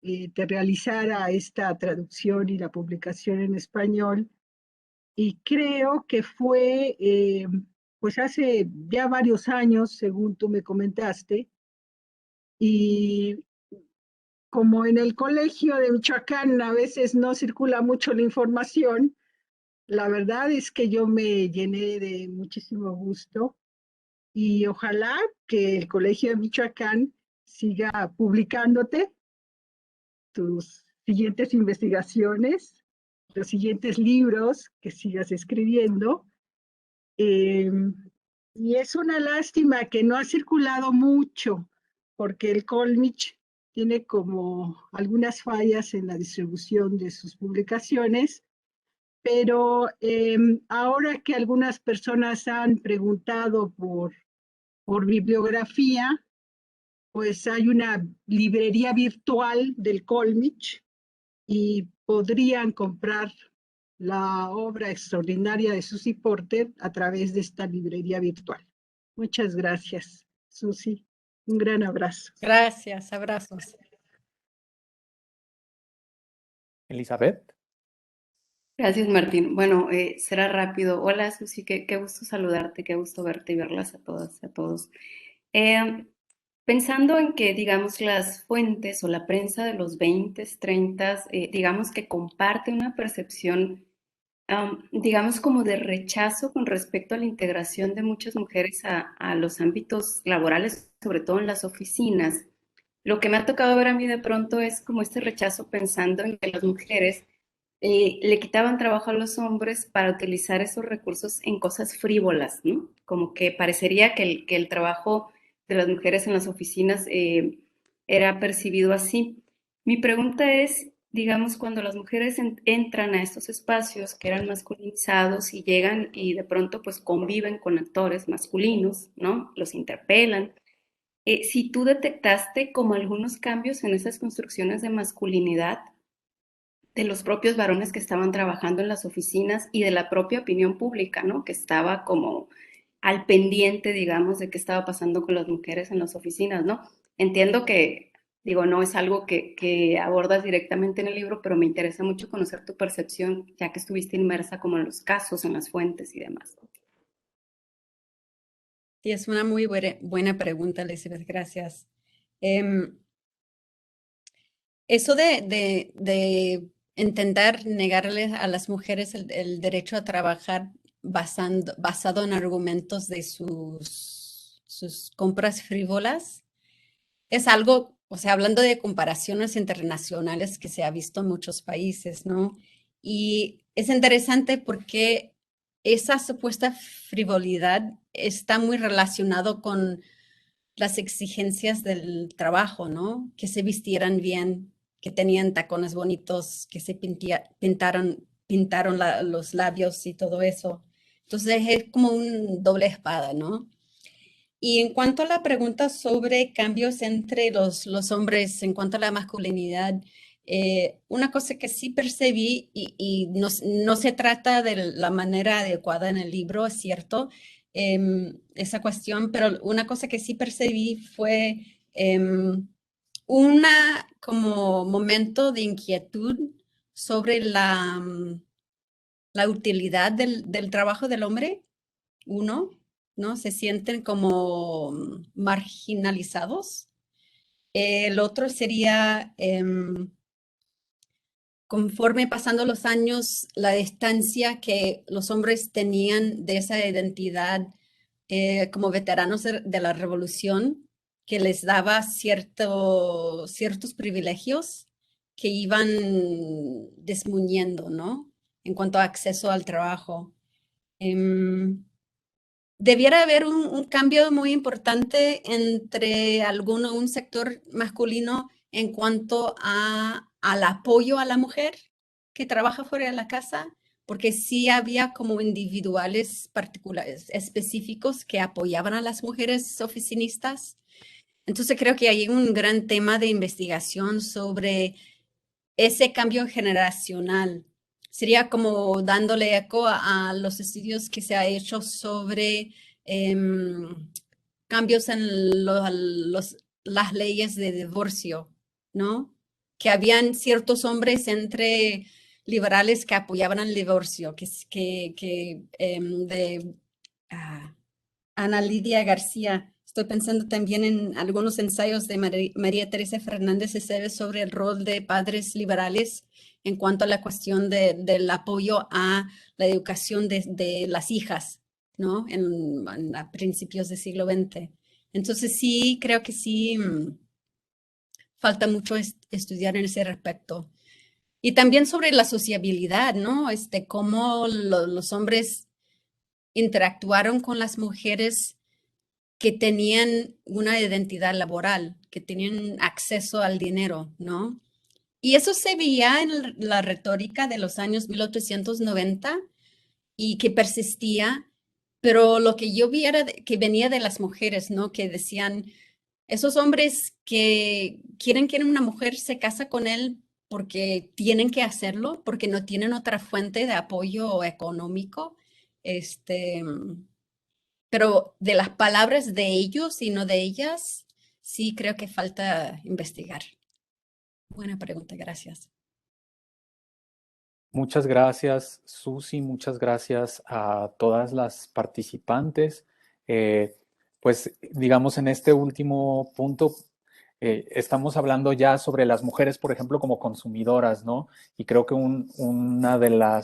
te realizara esta traducción y la publicación en español. Y creo que fue, pues hace ya varios años, según tú me comentaste, y como en el Colegio de Michoacán a veces no circula mucho la información, la verdad es que yo me llené de muchísimo gusto y ojalá que el Colegio de Michoacán siga publicándote tus siguientes investigaciones, los siguientes libros que sigas escribiendo. Y es una lástima que no ha circulado mucho, porque el Colmich tiene como algunas fallas en la distribución de sus publicaciones, pero ahora que algunas personas han preguntado por bibliografía, pues hay una librería virtual del Colmich y podrían comprar la obra extraordinaria de Susi Porter a través de esta librería virtual. Muchas gracias, Susi. Un gran abrazo. Gracias, abrazos. Elizabeth. Gracias, Martín. Bueno, será rápido. Hola, Susi, qué gusto saludarte, qué gusto verte y verlas a todas y a todos. Pensando en que, digamos, las fuentes o la prensa de los 20, 30, digamos que comparte una percepción, digamos, como de rechazo con respecto a la integración de muchas mujeres a los ámbitos laborales, sobre todo en las oficinas. Lo que me ha tocado ver a mí de pronto es como este rechazo pensando en que las mujeres le quitaban trabajo a los hombres para utilizar esos recursos en cosas frívolas, ¿no? Como que parecería que el trabajo de las mujeres en las oficinas era percibido así. Mi pregunta es, digamos, cuando las mujeres entran a estos espacios que eran masculinizados y llegan y de pronto pues conviven con actores masculinos, ¿no? Los interpelan. Si tú detectaste como algunos cambios en esas construcciones de masculinidad de los propios varones que estaban trabajando en las oficinas y de la propia opinión pública, ¿no? Que estaba como al pendiente, digamos, de qué estaba pasando con las mujeres en las oficinas, ¿no? Entiendo que, digo, no es algo que abordas directamente en el libro, pero me interesa mucho conocer tu percepción, ya que estuviste inmersa como en los casos, en las fuentes y demás. Sí, es una muy buena pregunta, Elizabeth, gracias. Eso de intentar negarles a las mujeres el derecho a trabajar basado en argumentos de sus compras frívolas, es algo, o sea, hablando de comparaciones internacionales que se ha visto en muchos países, ¿no? Y es interesante porque esa supuesta frivolidad está muy relacionado con las exigencias del trabajo, ¿no? Que se vistieran bien, que tenían tacones bonitos, que se pintaran pintaron los labios y todo eso. Entonces es como un doble espada, ¿no? Y en cuanto a la pregunta sobre cambios entre los hombres, en cuanto a la masculinidad, una cosa que sí percibí, y no se trata de la manera adecuada en el libro, es cierto, esa cuestión, pero una cosa que sí percibí fue una como momento de inquietud sobre la utilidad del trabajo del hombre, uno, ¿no? Se sienten como marginalizados. El otro sería, conforme pasando los años, la distancia que los hombres tenían de esa identidad como veteranos de la revolución, que les daba ciertos privilegios que iban desmuñendo, ¿no? En cuanto a acceso al trabajo. Debiera haber un cambio muy importante entre un sector masculino en cuanto al apoyo a la mujer que trabaja fuera de la casa, porque sí había como individuales particulares, específicos que apoyaban a las mujeres oficinistas. Entonces creo que hay un gran tema de investigación sobre ese cambio generacional. Sería como dándole eco a los estudios que se ha hecho sobre cambios en las leyes de divorcio, ¿no? Que habían ciertos hombres entre liberales que apoyaban el divorcio, de Ana Lidia García. Estoy pensando también en algunos ensayos de María Teresa Fernández Esteves sobre el rol de padres liberales en cuanto a la cuestión del apoyo a la educación de las hijas, ¿no? A principios del siglo XX. Entonces sí, creo que sí, falta mucho estudiar en ese respecto. Y también sobre la sociabilidad, ¿no? Cómo los hombres interactuaron con las mujeres que tenían una identidad laboral, que tenían acceso al dinero, ¿no? Y eso se veía en la retórica de los años 1890 y que persistía, pero lo que yo vi era que venía de las mujeres, ¿no? Que decían, esos hombres que quieren que una mujer se casa con él porque tienen que hacerlo, porque no tienen otra fuente de apoyo económico, pero de las palabras de ellos y no de ellas, sí creo que falta investigar. Buena pregunta, gracias. Muchas gracias, Susi, muchas gracias a todas las participantes. Pues digamos en este último punto, estamos hablando ya sobre las mujeres, por ejemplo, como consumidoras, ¿no? Y creo que una de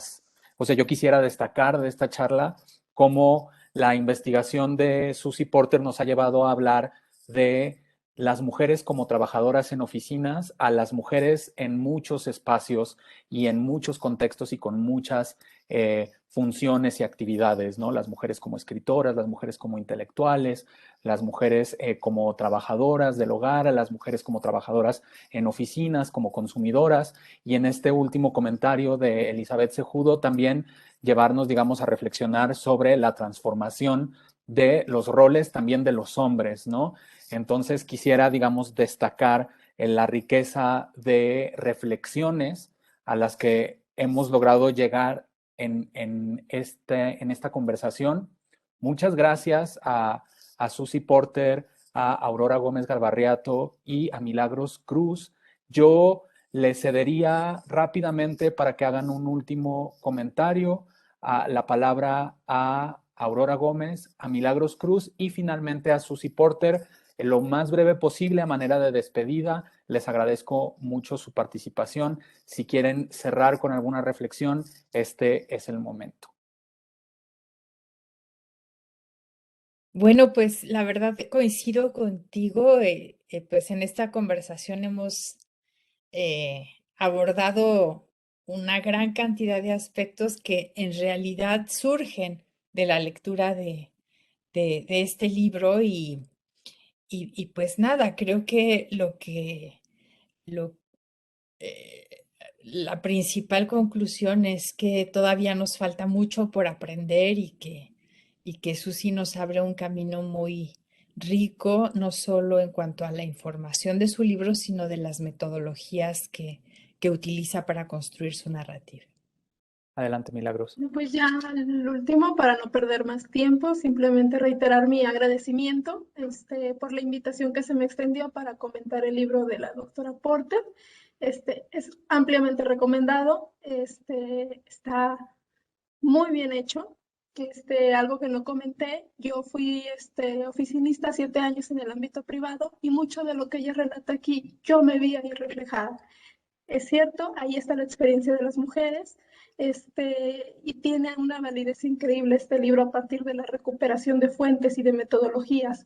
o sea, yo quisiera destacar de esta charla cómo la investigación de Susi Porter nos ha llevado a hablar de las mujeres como trabajadoras en oficinas, a las mujeres en muchos espacios y en muchos contextos y con muchas funciones y actividades, ¿no? Las mujeres como escritoras, las mujeres como intelectuales, las mujeres como trabajadoras del hogar, a las mujeres como trabajadoras en oficinas, como consumidoras. Y en este último comentario de Elizabeth Cejudo también llevarnos, digamos, a reflexionar sobre la transformación de los roles también de los hombres, ¿no? Entonces quisiera, digamos, destacar la riqueza de reflexiones a las que hemos logrado llegar en esta conversación. Muchas gracias a Susi Porter, a Aurora Gómez Galvarriato y a Milagros Cruz. Yo les cedería rápidamente para que hagan un último comentario, la palabra a Aurora Gómez, a Milagros Cruz y finalmente a Susi Porter, lo más breve posible a manera de despedida. Les agradezco mucho su participación. Si quieren cerrar con alguna reflexión, este es el momento. Bueno, pues la verdad coincido contigo, pues en esta conversación hemos abordado una gran cantidad de aspectos que en realidad surgen de la lectura de este libro y pues nada, creo que lo la principal conclusión es que todavía nos falta mucho por aprender y que Susi nos abre un camino muy rico, no solo en cuanto a la información de su libro, sino de las metodologías que utiliza para construir su narrativa. Adelante, Milagros. Pues ya el último, para no perder más tiempo, simplemente reiterar mi agradecimiento por la invitación que se me extendió para comentar el libro de la doctora Porter. Es ampliamente recomendado, está muy bien hecho. Algo que no comenté, yo fui oficinista 7 años en el ámbito privado y mucho de lo que ella relata aquí, yo me vi ahí reflejada. Es cierto, ahí está la experiencia de las mujeres, y tiene una validez increíble este libro a partir de la recuperación de fuentes y de metodologías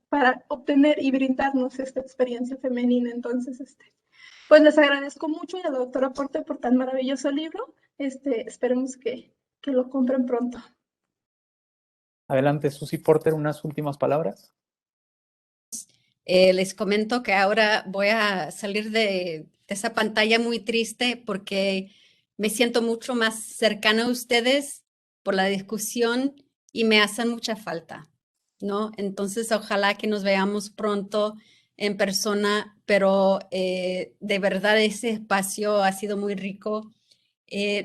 para obtener y brindarnos esta experiencia femenina. Entonces, pues les agradezco mucho a la doctora Porter por tan maravilloso libro. Esperemos que lo compren pronto. Adelante, Susi Porter, unas últimas palabras. Les comento que ahora voy a salir de esa pantalla muy triste porque me siento mucho más cercana a ustedes por la discusión y me hacen mucha falta, ¿no? Entonces, ojalá que nos veamos pronto en persona, pero de verdad ese espacio ha sido muy rico.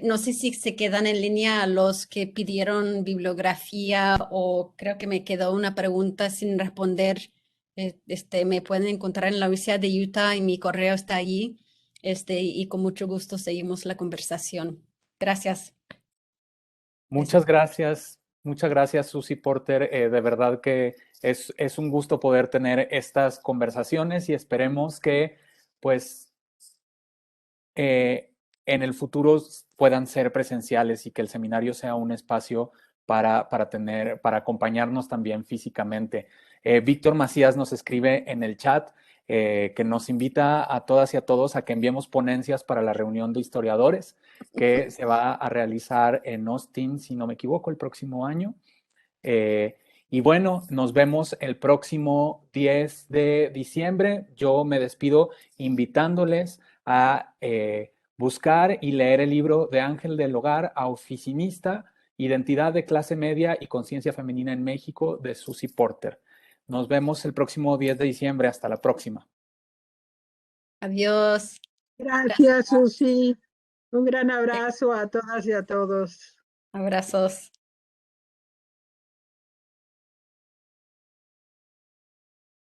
No sé si se quedan en línea los que pidieron bibliografía o creo que me quedó una pregunta sin responder. Me pueden encontrar en la Universidad de Utah y mi correo está allí. Y con mucho gusto seguimos la conversación. Gracias. Muchas gracias, Susi Porter. De verdad que es un gusto poder tener estas conversaciones y esperemos que, pues, en el futuro puedan ser presenciales y que el seminario sea un espacio para acompañarnos también físicamente. Víctor Macías nos escribe en el chat que nos invita a todas y a todos a que enviemos ponencias para la reunión de historiadores que se va a realizar en Austin, si no me equivoco, el próximo año. Y bueno, nos vemos el próximo 10 de diciembre. Yo me despido invitándoles a buscar y leer el libro de Ángel del Hogar a Oficinista, Identidad de Clase Media y Conciencia Femenina en México, de Susi Porter. Nos vemos el próximo 10 de diciembre. Hasta la próxima. Adiós. Gracias, Susi. Un gran abrazo a todas y a todos. Abrazos.